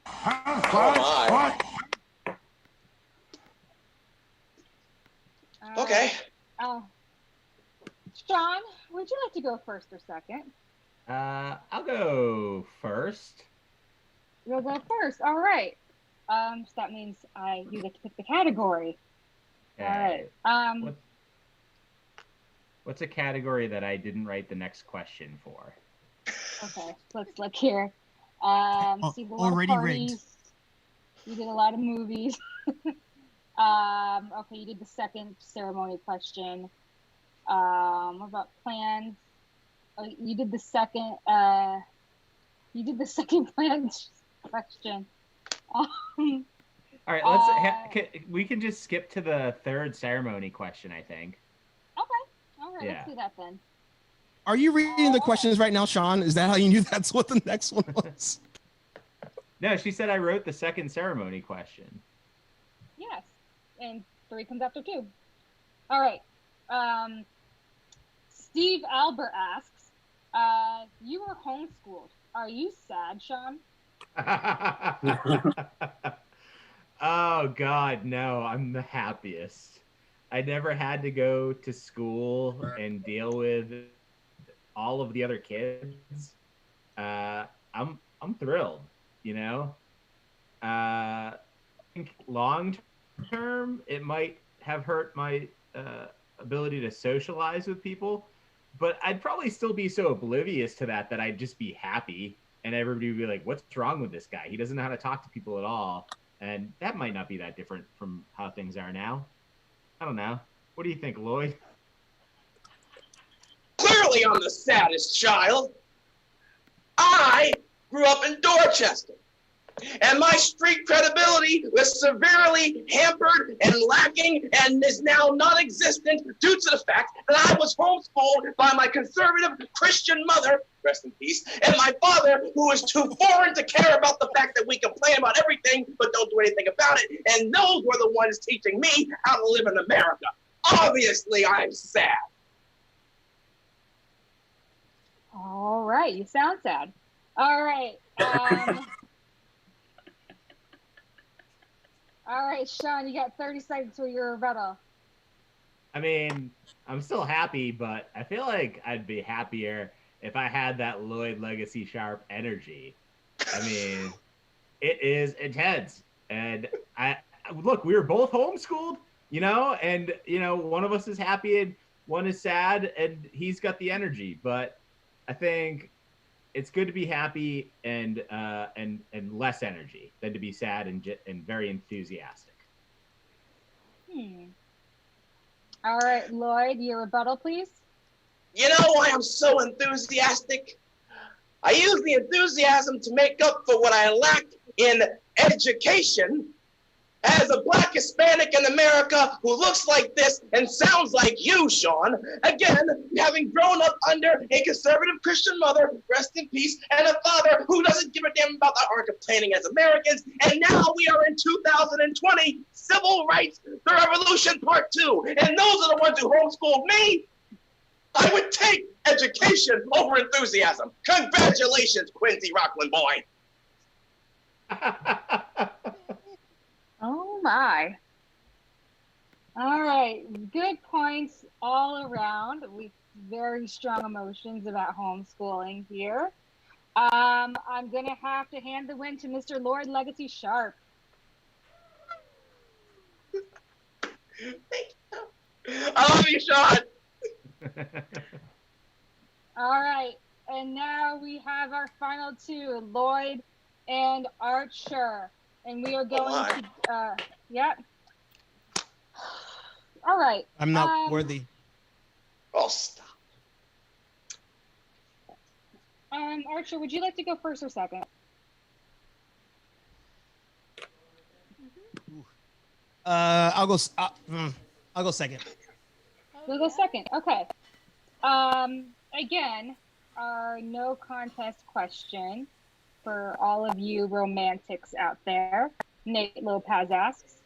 Speaker 5: Oh my. Okay.
Speaker 3: Sean, would you like to go first or second?
Speaker 10: I'll go first.
Speaker 3: You'll go first. All right. So that means you get to pick the category. All right.
Speaker 10: What's a category that I didn't write the next question for?
Speaker 3: Okay. Let's look here. So you did a lot
Speaker 7: already
Speaker 3: of
Speaker 7: rigged.
Speaker 3: parties. You did a lot of movies. Okay, you did the second ceremony question. What about plans? Oh, you did the second. You did the second plans question.
Speaker 10: All right, we can just skip to the third ceremony question, I think.
Speaker 3: Okay. All right.
Speaker 10: Yeah.
Speaker 3: Let's do that then.
Speaker 7: Are you reading the questions right now, Sean? Is that how you knew that's what the next one was?
Speaker 10: No, she said I wrote the second ceremony question.
Speaker 3: Yes. And 3 comes after 2. All right. Steve Albert asks, you were homeschooled. Are you sad, Sean?
Speaker 10: Oh God, no! I'm the happiest. I never had to go to school and deal with all of the other kids. I'm thrilled. you know. I think long term, it might have hurt my ability to socialize with people, but I'd probably still be so oblivious to that I'd just be happy, and everybody would be like, "What's wrong with this guy? He doesn't know how to talk to people at all." And that might not be that different from how things are now. I don't know. What do you think, Lloyd?
Speaker 5: Clearly, I'm the saddest child. I grew up in Dorchester, and my street credibility was severely hampered and lacking and is now non-existent due to the fact that I was homeschooled by my conservative Christian mother, rest in peace, and my father, who is too foreign to care about the fact that we complain about everything but don't do anything about it, and those were the ones teaching me how to live in America. Obviously, I'm sad.
Speaker 3: All right, you sound sad. All right. All right, Sean, you got 30 seconds for your rebuttal.
Speaker 10: I mean, I'm still happy, but I feel like I'd be happier if I had that Lloyd Legacy Sharp energy. I mean, it is intense. And look, we were both homeschooled, you know, and, you know, one of us is happy and one is sad, and he's got the energy. But I think it's good to be happy and less energy than to be sad and very enthusiastic.
Speaker 3: All right, Lloyd, your rebuttal, please.
Speaker 5: You know why I'm so enthusiastic? I use the enthusiasm to make up for what I lack in education. As a Black Hispanic in America who looks like this and sounds like you, Sean, again, having grown up under a conservative Christian mother, rest in peace, and a father who doesn't give a damn about the art of complaining as Americans, and now we are in 2020, Civil Rights, the Revolution Part 2, and those are the ones who homeschooled me. I would take education over enthusiasm. Congratulations, Quincy Rockland boy.
Speaker 3: Oh my. All right, good points all around. We very strong emotions about homeschooling here. I'm gonna have to hand the win to Mr. Lloyd Legacy Sharp.
Speaker 5: I love you, Sean.
Speaker 3: All right, and now we have our final two, Lloyd and Archer. And we are going to, yeah. All right.
Speaker 7: I'm not worthy.
Speaker 5: Oh, stop.
Speaker 3: Archer, would you like to go first or second?
Speaker 7: I'll go second.
Speaker 3: We'll go second. Okay. Again, our no contest question for all of you romantics out there. Nate Lopez asks,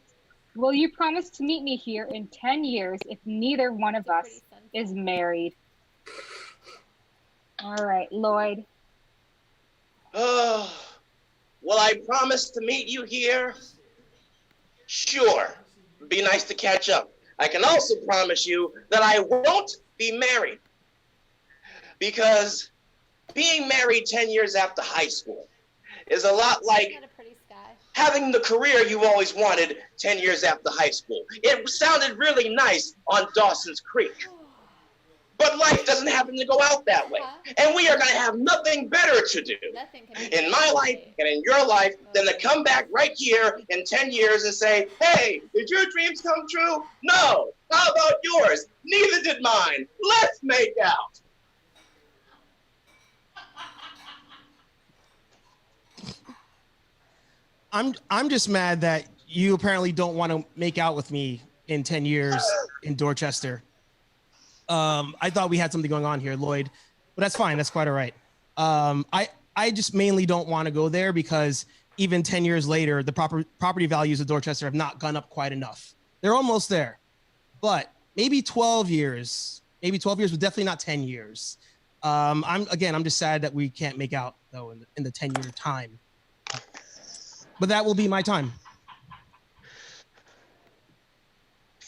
Speaker 3: will you promise to meet me here in 10 years if neither one of us is married? All right, Lloyd.
Speaker 5: Oh, will I promise to meet you here? Sure. Be nice to catch up. I can also promise you that I won't be married. Because being married 10 years after high school is a lot like having the career you always wanted 10 years after high school. It sounded really nice on Dawson's Creek. But life doesn't happen to go out that way. And we are going to have nothing better to do in my life and in your life than to come back right here in 10 years and say, hey, did your dreams come true? No. How about yours? Neither did mine. Let's make out.
Speaker 7: I'm just mad that you apparently don't want to make out with me in 10 years in Dorchester. I thought we had something going on here, Lloyd, but that's fine. That's quite all right. I just mainly don't want to go there because even 10 years later, the property values of Dorchester have not gone up quite enough. They're almost there, but maybe 12 years, but definitely not 10 years. I'm just sad that we can't make out though in the 10-year time. But that will be my time.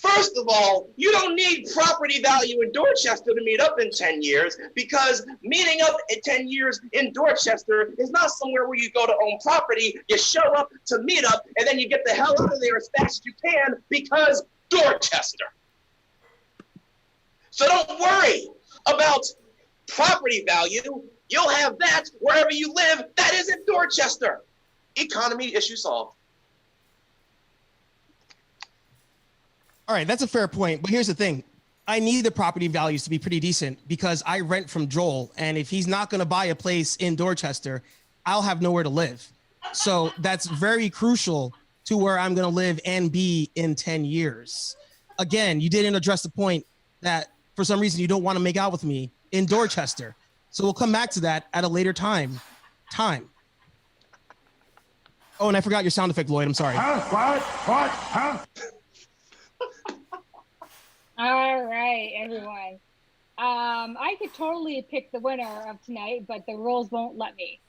Speaker 5: First of all, you don't need property value in Dorchester to meet up in 10 years because meeting up in 10 years in Dorchester is not somewhere where you go to own property. You show up to meet up and then you get the hell out of there as fast as you can because Dorchester. So don't worry about property value. You'll have that wherever you live. That isn't Dorchester. Economy issue solved.
Speaker 7: All right, that's a fair point. But here's the thing. I need the property values to be pretty decent because I rent from Joel. And if he's not going to buy a place in Dorchester, I'll have nowhere to live. So that's very crucial to where I'm going to live and be in 10 years. Again, you didn't address the point that for some reason you don't want to make out with me in Dorchester. So we'll come back to that at a later time. Oh, and I forgot your sound effect, Lloyd. I'm sorry.
Speaker 1: Huh?
Speaker 3: All right, everyone. I could totally pick the winner of tonight, but the rules won't let me.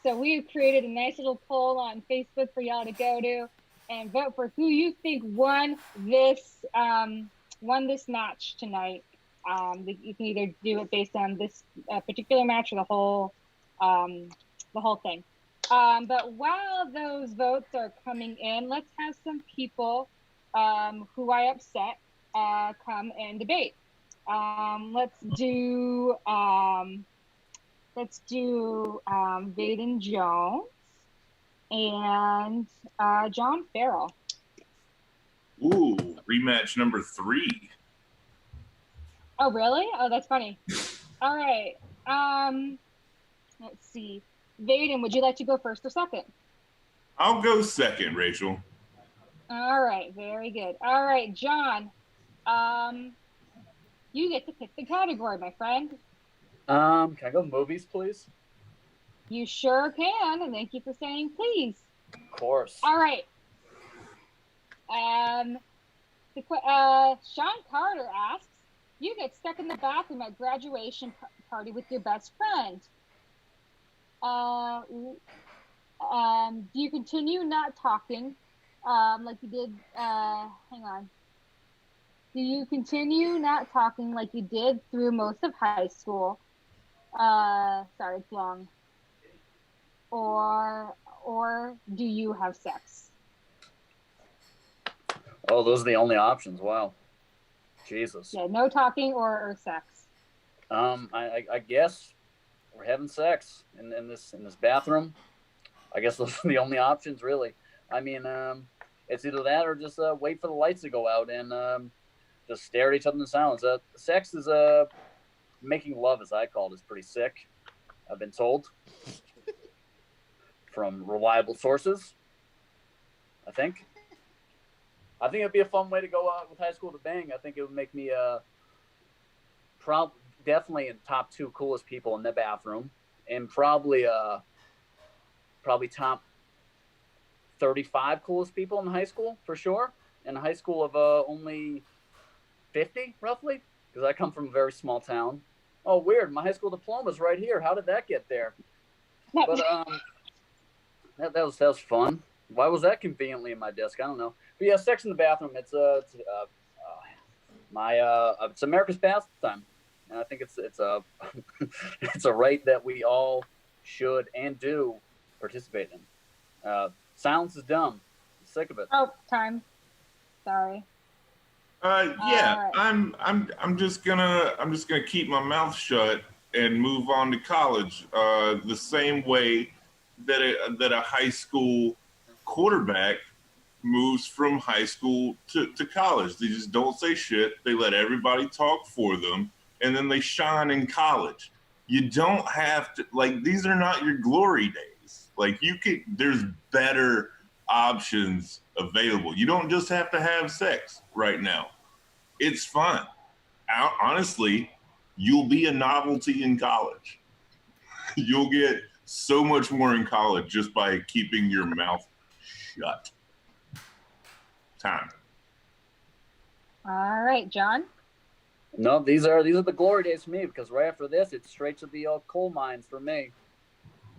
Speaker 3: So we've created a nice little poll on Facebook for y'all to go to and vote for who you think won this match tonight. You can either do it based on this particular match or the whole thing. But while those votes are coming in, let's have some people who I upset come and debate. Let's do Vaden Jones and John Farrell.
Speaker 4: Ooh, rematch number 3.
Speaker 3: Oh, really? Oh, that's funny. All right. Let's see. Vaden, would you like to go first or second?
Speaker 4: I'll go second, Rachel.
Speaker 3: All right. Very good. All right, John. You get to pick the category, my friend.
Speaker 8: Can I go movies, please?
Speaker 3: You sure can, and thank you for saying please.
Speaker 8: Of course.
Speaker 3: All right. Sean Carter asks, you get stuck in the bathroom at graduation party with your best friend. Do you continue not talking like you did? Hang on. Do you continue not talking like you did through most of high school? Sorry, it's long. Or do you have sex?
Speaker 8: Oh, those are the only options. Wow. Jesus.
Speaker 3: Yeah, no talking or sex.
Speaker 8: I guess we're having sex in this bathroom. I guess those are the only options, really. I mean, it's either that or just wait for the lights to go out and just stare at each other in silence. Sex is making love, as I call it, is pretty sick. I've been told from reliable sources. I think it'd be a fun way to go out with high school to bang. I think it would make me definitely in top 2 coolest people in the bathroom, and probably top 35 coolest people in high school for sure. In a high school of only 50 roughly, because I come from a very small town. Oh, weird! My high school diploma's right here. How did that get there? But that was fun. Why was that conveniently in my desk? I don't know. But yeah, sex in the bathroom. It's America's pastime, and I think it's it's a right that we all should and do participate in. Silence is dumb. I'm sick of it.
Speaker 3: Oh, time. Sorry.
Speaker 4: Yeah, I'm just gonna keep my mouth shut and move on to college. The same way that a high school quarterback moves from high school to college. They just don't say shit. They let everybody talk for them, and then they shine in college. You don't have to, like, these are not your glory days. Like, there's better options available. You don't just have to have sex right now. It's fun. Honestly, you'll be a novelty in college. You'll get so much more in college just by keeping your mouth shut. Time.
Speaker 3: All right, John.
Speaker 8: No, these are the glory days for me, because right after this, it's straight to the coal mines for me.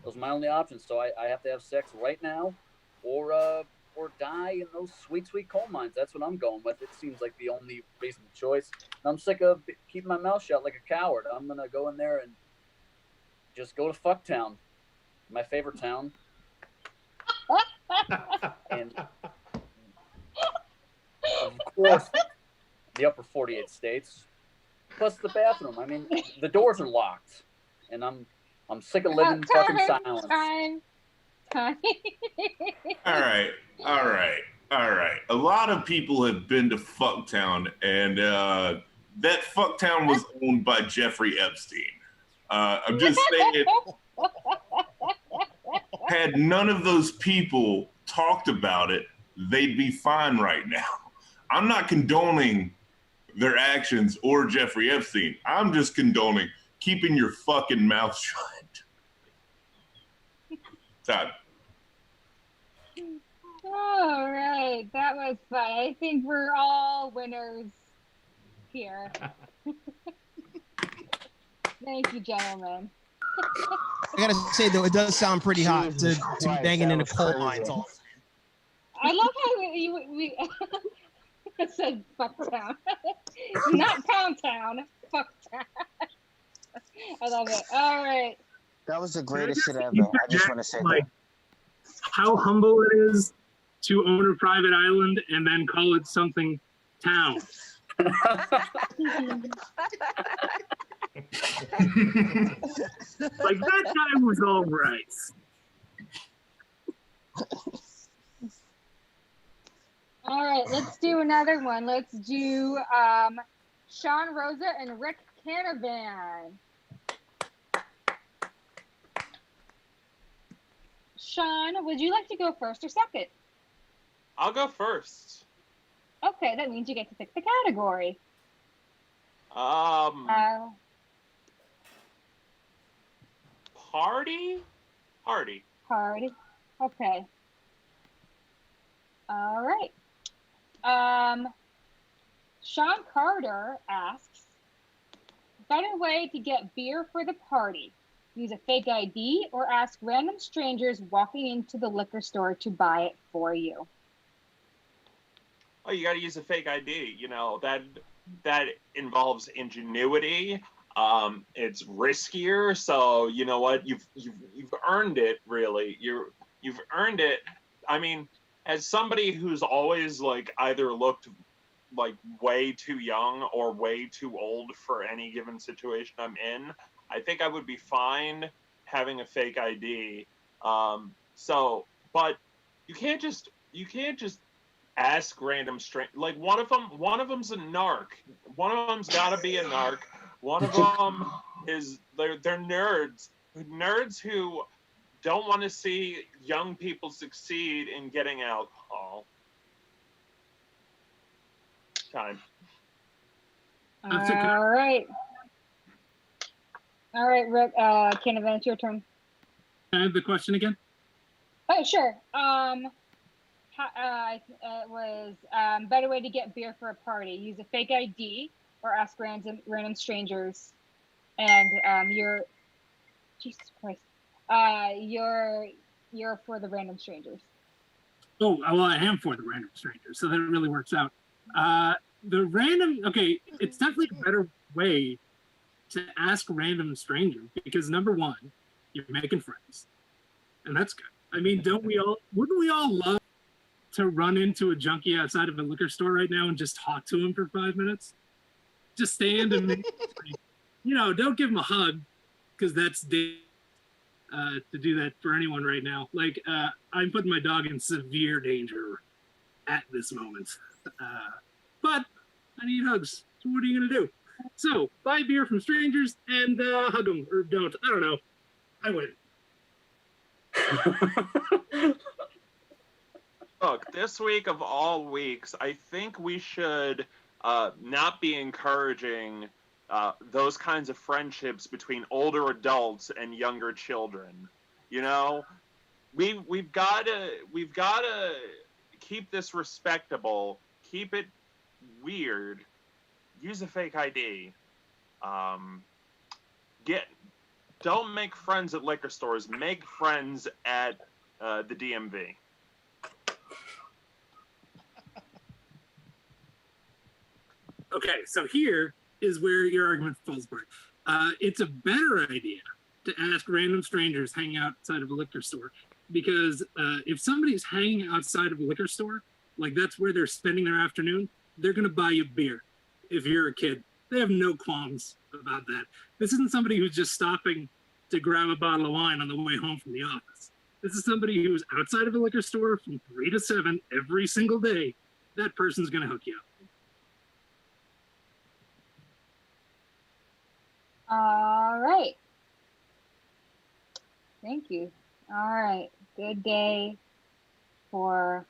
Speaker 8: Those are my only options. So I have to have sex right now, or or die in those sweet, sweet coal mines. That's what I'm going with. It seems like the only reasonable choice. And I'm sick of keeping my mouth shut like a coward. I'm going to go in there and just go to Fucktown, my favorite town. And of course, the upper 48 states, plus the bathroom. I mean, the doors are locked, and I'm sick of living in fucking silence.
Speaker 3: Time.
Speaker 4: All right. A lot of people have been to Fucktown, and that Fucktown was owned by Jeffrey Epstein. I'm just saying, had none of those people talked about it, they'd be fine right now. I'm not condoning their actions or Jeffrey Epstein. I'm just condoning keeping your fucking mouth shut. Todd.
Speaker 3: All right, that was fun. I think we're all winners here. Thank you, gentlemen.
Speaker 7: I gotta say though, it does sound pretty hot to be
Speaker 6: Christ,
Speaker 7: banging
Speaker 6: that
Speaker 7: into
Speaker 6: was
Speaker 7: coal
Speaker 6: crazy.
Speaker 7: mines.
Speaker 3: I love how we said Fucktown. Not Pound Town, Fucktown. I love it. All right.
Speaker 6: That was the greatest shit ever.
Speaker 2: interject,
Speaker 6: I just want to say
Speaker 2: like,
Speaker 6: that.
Speaker 2: how humble it is to own a private island and then call it something town. Like, that guy was all right.
Speaker 3: All right, let's do another one. Let's do Sean Rosa and Rick Canavan. Sean, would you like to go first or second?
Speaker 9: I'll go first.
Speaker 3: Okay, that means you get to pick the category.
Speaker 9: Party?
Speaker 3: Party. Okay. All right. Sean Carter asks, better way to get beer for the party? Use a fake ID or ask random strangers walking into the liquor store to buy it for you?
Speaker 9: Oh, you got to use a fake ID. You know, that involves ingenuity. It's riskier. So you know what? You've earned it. Really, you've earned it. I mean, as somebody who's always like either looked like way too young or way too old for any given situation I'm in, I think I would be fine having a fake ID. But you can't just ask random like one of them's a narc. One of them's got to be a narc. One of them is they're nerds who don't want to see young people succeed in getting alcohol. Time.
Speaker 3: All right. All right, Rick, Canavan, it's your turn.
Speaker 2: Can I have the question again?
Speaker 3: Oh, sure. It was better way to get beer for a party. Use a fake ID or ask random strangers. And Jesus Christ. You're for the random strangers.
Speaker 2: Oh, well, I am for the random strangers, so that really works out. It's definitely a better way to ask random strangers because number one, you're making friends, and that's good. I mean, wouldn't we all love to run into a junkie outside of a liquor store right now and just talk to him for 5 minutes? Just stand and, don't give him a hug because that's to do that for anyone right now. Like, I'm putting my dog in severe danger at this moment. But I need hugs. So what are you going to do? So buy beer from strangers and hug them or don't. I don't know. I win.
Speaker 9: Look, this week of all weeks, I think we should not be encouraging those kinds of friendships between older adults and younger children. You know, we've got to keep this respectable, keep it weird. Use a fake ID. Don't make friends at liquor stores. Make friends at the DMV.
Speaker 2: Okay, so here is where your argument falls apart. It's a better idea to ask random strangers hanging outside of a liquor store, because if somebody's hanging outside of a liquor store, like that's where they're spending their afternoon, they're gonna buy you beer. If you're a kid, they have no qualms about that. This isn't somebody who's just stopping to grab a bottle of wine on the way home from the office. This is somebody who's outside of a liquor store from 3 to 7 every single day. That person's gonna hook you up.
Speaker 3: All right. Thank you. All right. Good day for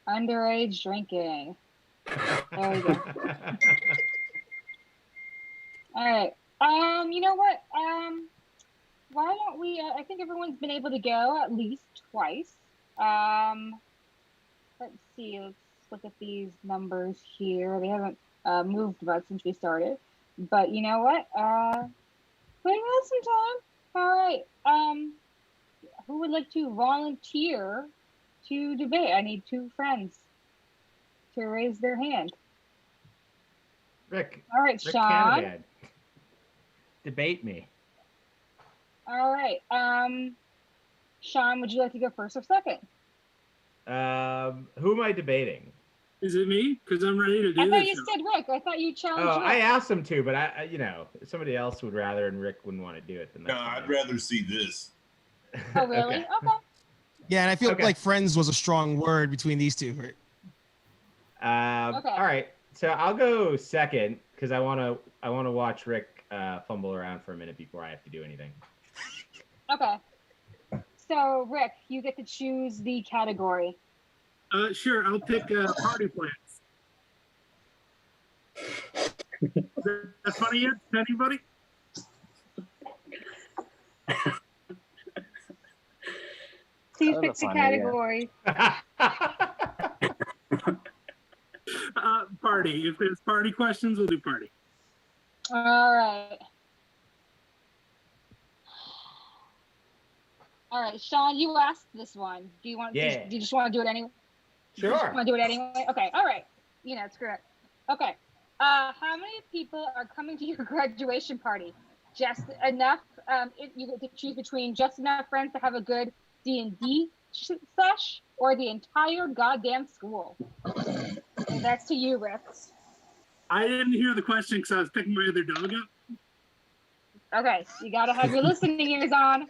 Speaker 3: underage drinking. There we go. All right. You know what? Why don't we? I think everyone's been able to go at least twice. Let's see. Let's look at these numbers here. They haven't moved much since we started. But you know what? We have some time. All right. Who would like to volunteer to debate? I need 2 friends to raise their hand.
Speaker 10: Rick.
Speaker 3: All right,
Speaker 10: Rick
Speaker 3: Sean.
Speaker 10: Canavan. Debate me.
Speaker 3: All right. Sean, would you like to go first or second?
Speaker 10: Who am I debating?
Speaker 2: Is it me? Because I'm ready to do
Speaker 3: I
Speaker 2: this.
Speaker 3: thought you said Rick. I thought you challenged
Speaker 10: Oh,
Speaker 3: Rick.
Speaker 10: I asked him to, but somebody else would rather, and Rick wouldn't want to do it.
Speaker 4: No, I'd rather see this.
Speaker 3: Oh, really?
Speaker 10: Okay.
Speaker 3: Okay.
Speaker 7: Yeah, and I feel
Speaker 10: Okay.
Speaker 7: like friends was a strong word between these two. Right?
Speaker 3: Okay.
Speaker 10: All right, so I'll go second because I want to watch Rick fumble around for a minute before I have to do anything.
Speaker 3: Okay. So, Rick, you get to choose the category.
Speaker 2: Sure, I'll pick party plans. Is that funny yet? To anybody?
Speaker 3: Please
Speaker 6: That
Speaker 3: pick
Speaker 6: was
Speaker 3: the
Speaker 6: funny, yeah.
Speaker 3: category.
Speaker 2: Party. If there's party questions, we'll do party.
Speaker 3: All right. All right, Sean, you asked this one. Do you want?
Speaker 10: Yeah.
Speaker 3: Do you just want to do it anyway?
Speaker 10: Sure.
Speaker 3: You just want to do it anyway? Okay. All right. You know, screw it. Okay. How many people are coming to your graduation party? Just enough. You get to choose between just enough friends to have a good D&D sesh, or the entire goddamn school. And that's to you, Rick.
Speaker 2: I didn't hear the question because I was picking my other dog up.
Speaker 3: Okay, you gotta have your listening ears on.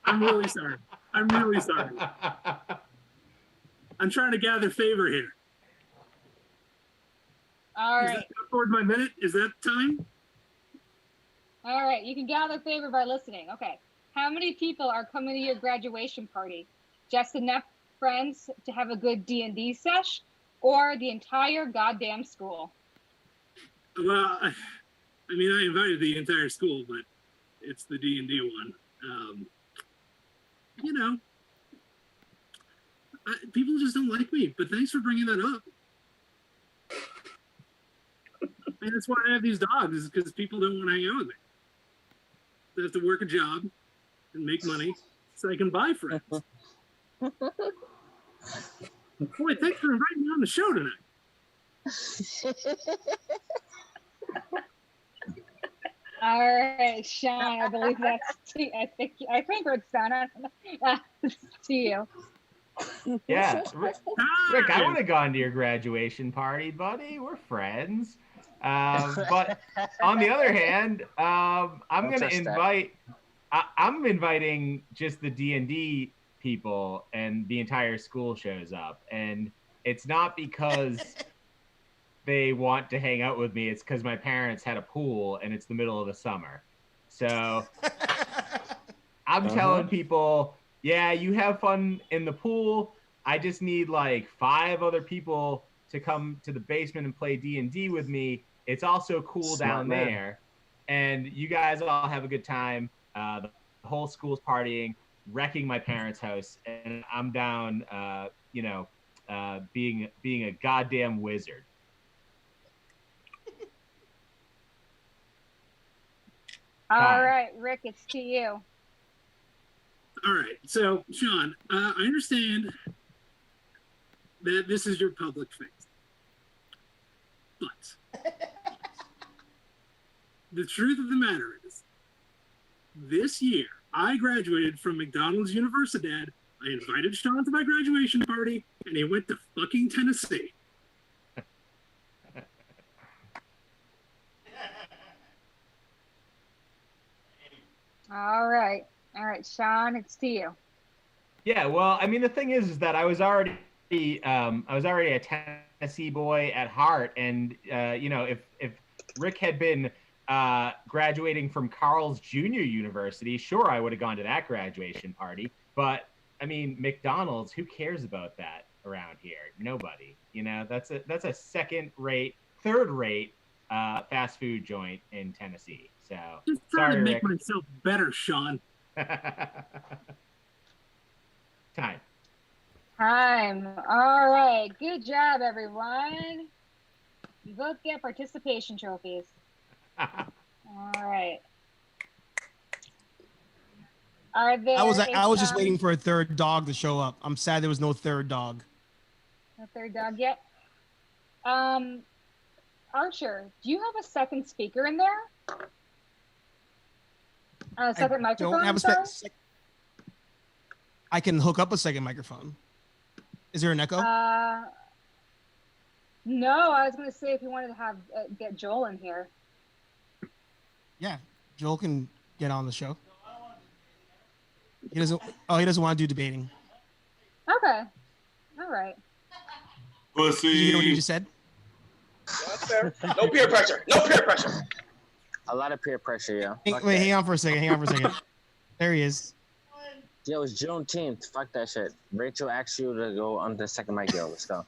Speaker 2: I'm really sorry. I'm really sorry. I'm trying to gather favor here.
Speaker 3: All
Speaker 2: Is
Speaker 3: right.
Speaker 2: that toward my minute? Is that time?
Speaker 3: All right, you can gather favor by listening. Okay. How many people are coming to your graduation party? Just enough friends to have a good D&D sesh, or the entire goddamn school?
Speaker 2: Well, I mean, I invited the entire school, but it's the D&D one. You know, people just don't like me, but thanks for bringing that up. And that's why I have these dogs, is because people don't want to hang out with me. They have to work a job and make money so I can buy friends. Boy, thanks for inviting me on the show tonight.
Speaker 3: All right, Sean, I believe that's I think it's done. To you.
Speaker 10: Yeah, Rick, I
Speaker 2: Time.
Speaker 10: would have gone to your graduation party, buddy. We're friends. But on the other hand, I'm
Speaker 6: Don't
Speaker 10: going to
Speaker 6: touch that.
Speaker 10: invite. I'm inviting just the D&D people, and the entire school shows up. And it's not because they want to hang out with me. It's because my parents had a pool, and it's the middle of the summer. So I'm telling people, yeah, you have fun in the pool. I just need like 5 other people to come to the basement and play D&D with me. It's also cool
Speaker 6: Smart
Speaker 10: down
Speaker 6: man.
Speaker 10: there, and you guys all have a good time. The whole school's partying, wrecking my parents' house, and I'm down, being a goddamn wizard.
Speaker 3: All
Speaker 10: Fine.
Speaker 3: right, Rick, it's to you.
Speaker 2: All right. So, Sean, I understand that this is your public face. But the truth of the matter is, this year I graduated from McDonald's Universidad. I invited Sean to my graduation party, and he went to fucking Tennessee.
Speaker 3: All right, Sean, it's to you.
Speaker 10: Yeah, well, I mean, the thing is that I was already a Tennessee boy at heart, and you know, if Rick had been graduating from Carl's Junior University, sure, I would have gone to that graduation party. But I mean, McDonald's, who cares about that around here? Nobody. You know, that's a second-rate, third-rate fast food joint in Tennessee. So
Speaker 2: Just trying
Speaker 10: sorry,
Speaker 2: to make
Speaker 10: Rick.
Speaker 2: myself better, Sean.
Speaker 10: Time.
Speaker 3: All right, good job, everyone. You both get participation trophies. All right. Are there?
Speaker 7: I was just
Speaker 3: some-
Speaker 7: waiting for a third dog to show up. I'm sad there was no third dog.
Speaker 3: No third dog yet. Archer, do you have a second speaker in there? A second microphone.
Speaker 7: Don't have a
Speaker 3: sorry?
Speaker 7: I can hook up a second microphone. Is there an echo?
Speaker 3: No, I was going to say if you wanted to have get Joel in here.
Speaker 7: Yeah, Joel can get on the show. He doesn't. Oh, he doesn't want to do debating.
Speaker 3: Okay. All right.
Speaker 4: Pussy.
Speaker 7: Did you hear what you just said?
Speaker 5: That's fair. No peer pressure. No peer pressure.
Speaker 6: A lot of peer pressure, yo.
Speaker 7: Wait, hang on for a second. There he is.
Speaker 6: Yo, it's Juneteenth. Fuck that shit. Rachel asked you to go on the second mic, yo. Let's go.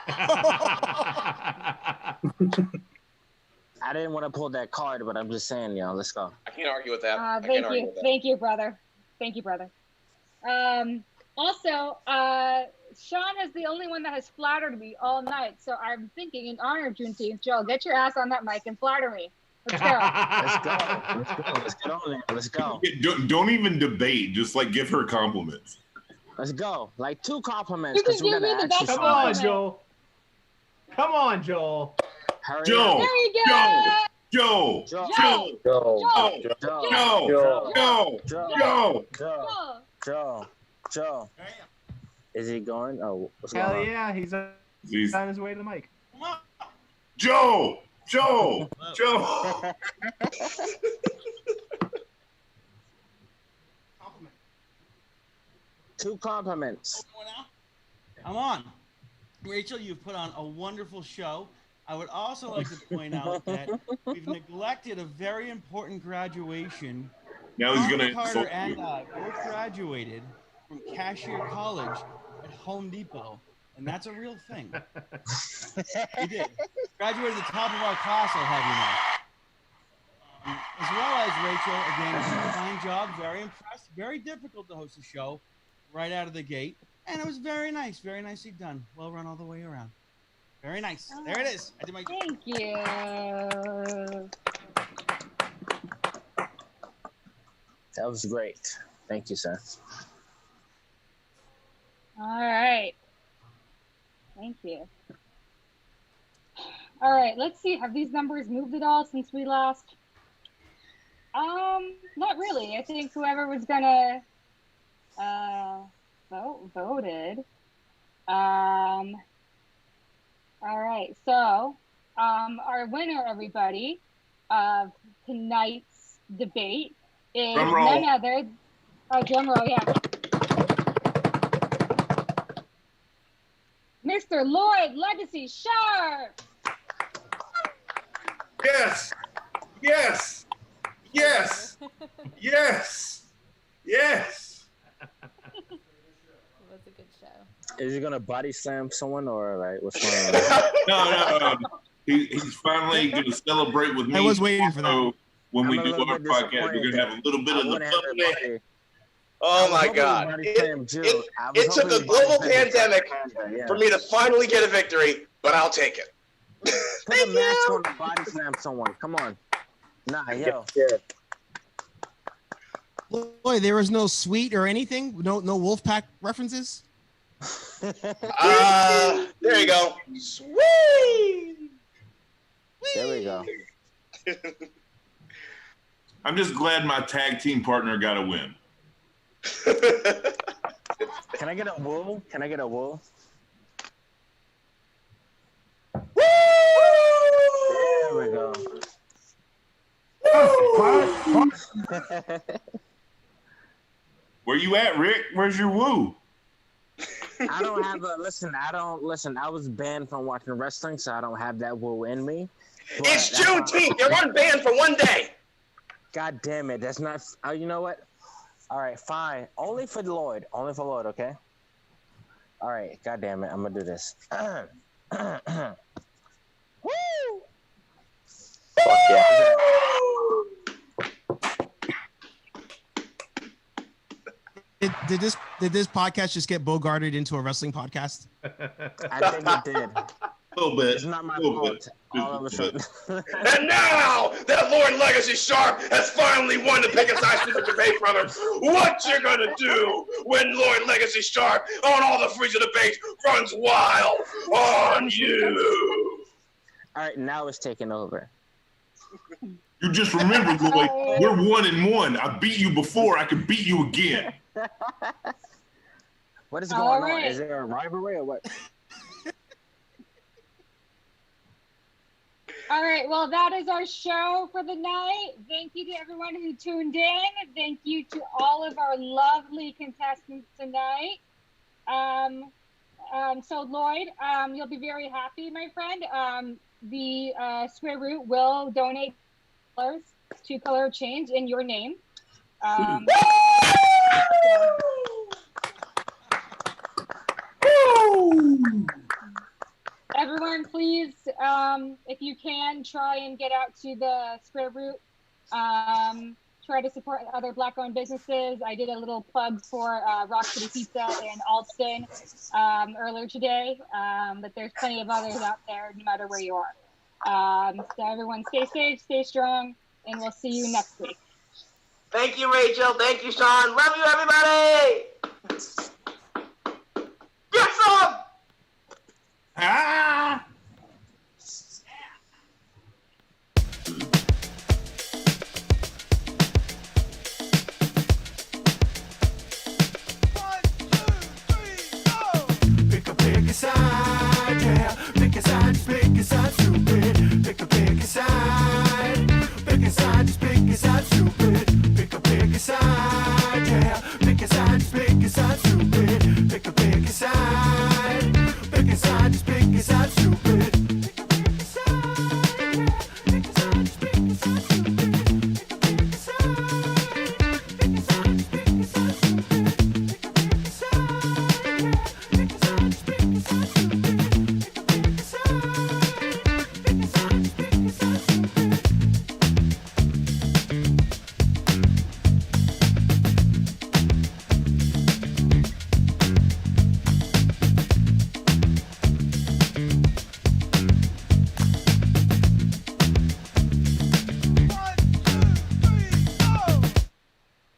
Speaker 6: I didn't want to pull that card, but I'm just saying, yo. Let's go.
Speaker 5: I can't argue with that. I
Speaker 3: Thank
Speaker 5: can't argue
Speaker 3: you.
Speaker 5: with that.
Speaker 3: Thank you, brother. Thank you, brother. Also, Sean is the only one that has flattered me all night. So I'm thinking, in honor of Juneteenth, Joel, get your ass on that mic and flatter me. Let's go.
Speaker 6: Let's go. Let's go. Let's get on there. Let's go.
Speaker 4: Don't even debate. Just like give her compliments.
Speaker 6: Let's go. Like 2 compliments.
Speaker 3: You can
Speaker 6: 'cause we
Speaker 3: give me
Speaker 6: gotta
Speaker 3: the
Speaker 6: actually
Speaker 3: best
Speaker 10: Come on,
Speaker 3: compliment.
Speaker 10: Joel. Come on, Joel.
Speaker 6: hurry
Speaker 4: Joe.
Speaker 6: up.
Speaker 3: There you go.
Speaker 4: Joe.
Speaker 6: Joe.
Speaker 4: Joe.
Speaker 8: Go.
Speaker 3: Joel.
Speaker 6: Joe.
Speaker 4: Joe.
Speaker 8: Joe.
Speaker 4: Joe.
Speaker 6: Joe.
Speaker 4: Joe.
Speaker 6: Joe.
Speaker 3: Joel.
Speaker 6: Joe. Joe. Is he going? Oh, what's
Speaker 10: Hell
Speaker 6: going on?
Speaker 10: yeah, he's on
Speaker 4: He's-
Speaker 10: his way to the mic.
Speaker 4: Joe. Joe. Joe.
Speaker 6: 2 compliments.
Speaker 11: I'm on. Rachel, you've put on a wonderful show. I would also like to point out that we've neglected a very important graduation.
Speaker 4: Now he's gonna
Speaker 11: Tom Carter
Speaker 4: insult
Speaker 11: and
Speaker 4: you.
Speaker 11: I both graduated from Cashier College at Home Depot, and that's a real thing. We did. Graduated at the top of our class, I'll have you know. As well as Rachel, again, fine job, very impressed. Very difficult to host a show right out of the gate. And it was very nice, very nicely done. Well run all the way around. Very nice. There it is. I did my
Speaker 3: Thank you.
Speaker 6: That was great. Thank you, sir.
Speaker 3: All right. Thank you. All right, let's see. Have these numbers moved at all since we last? Not really. I think whoever was gonna voted. All right. So, our winner, everybody, of tonight's debate is
Speaker 4: Drum roll.
Speaker 3: none other. Oh, drum roll, yeah. Mr. Lloyd Legacy Sharp.
Speaker 4: Yes. Yes. Yes. Yes. Yes.
Speaker 12: It was a good show.
Speaker 6: Is he gonna body slam someone or like what's going on?
Speaker 4: No. He's finally going to celebrate with me.
Speaker 7: I was waiting for that.
Speaker 4: So when we
Speaker 6: I'm a
Speaker 4: do
Speaker 6: little
Speaker 4: our
Speaker 6: bit
Speaker 4: podcast, we're going to have a little bit
Speaker 6: I
Speaker 4: of the
Speaker 6: wouldn't have
Speaker 4: fun.
Speaker 6: everybody-
Speaker 5: Oh
Speaker 6: I
Speaker 5: my
Speaker 6: was
Speaker 5: God.
Speaker 6: hoping body
Speaker 5: It,
Speaker 6: slam Jill. I was
Speaker 5: it took
Speaker 6: hoping
Speaker 5: a global
Speaker 6: body slam
Speaker 5: pandemic
Speaker 6: Panda, yeah.
Speaker 5: for me to finally get a victory, but I'll take it.
Speaker 6: Put
Speaker 5: Thank
Speaker 6: a mask
Speaker 5: you.
Speaker 6: on to body slam someone. Come on. Nah, yo.
Speaker 7: Boy, there was no sweet or anything. No Wolfpack references.
Speaker 5: There you go. Sweet.
Speaker 6: There we go.
Speaker 4: I'm just glad my tag team partner got a win.
Speaker 6: Can I get a woo? Can I get a woo? There we go.
Speaker 4: Where you at, Rick? Where's your woo?
Speaker 6: I don't have a listen. I was banned from watching wrestling, so I don't have that woo in me. But
Speaker 5: It's Juneteenth. You're unbanned for one day.
Speaker 6: God damn it! That's not. Oh, you know what? All right, fine. Only for Lloyd. Only for Lloyd. Okay. All right. God damn it! I'm gonna do this. Woo!
Speaker 9: Fuck yeah.
Speaker 7: Did this podcast just get bogarted into a wrestling podcast?
Speaker 6: I think it did.
Speaker 4: A little bit.
Speaker 6: It's not my
Speaker 4: Little
Speaker 6: fault.
Speaker 4: bit.
Speaker 6: All of a sudden.
Speaker 5: And now that Lord Legacy Sharp has finally won the Pick and Side Super Debate Brothers, what you gonna do when Lord Legacy Sharp on all the Freezer Debates runs wild on you?
Speaker 6: All right, now it's taking over.
Speaker 4: You just remember, Lloyd, we're 1-1. I beat you before. I can beat you again.
Speaker 6: What is going
Speaker 3: All
Speaker 6: on?
Speaker 3: right.
Speaker 6: Is there a rivalry or what?
Speaker 3: All right, well, that is our show for the night. Thank you to everyone who tuned in. Thank you to all of our lovely contestants tonight. So Lloyd, you'll be very happy, my friend. The Square Root will donate to Color Change in your name. Everyone, please, if you can, try and get out to the Square Root. Try to support other Black-owned businesses. I did a little plug for Rock City Pizza in Alston earlier today, but there's plenty of others out there, no matter where you are. So everyone, stay safe, stay strong, and we'll see you next week.
Speaker 5: Thank you, Rachel. Thank you, Sean. Love you, everybody.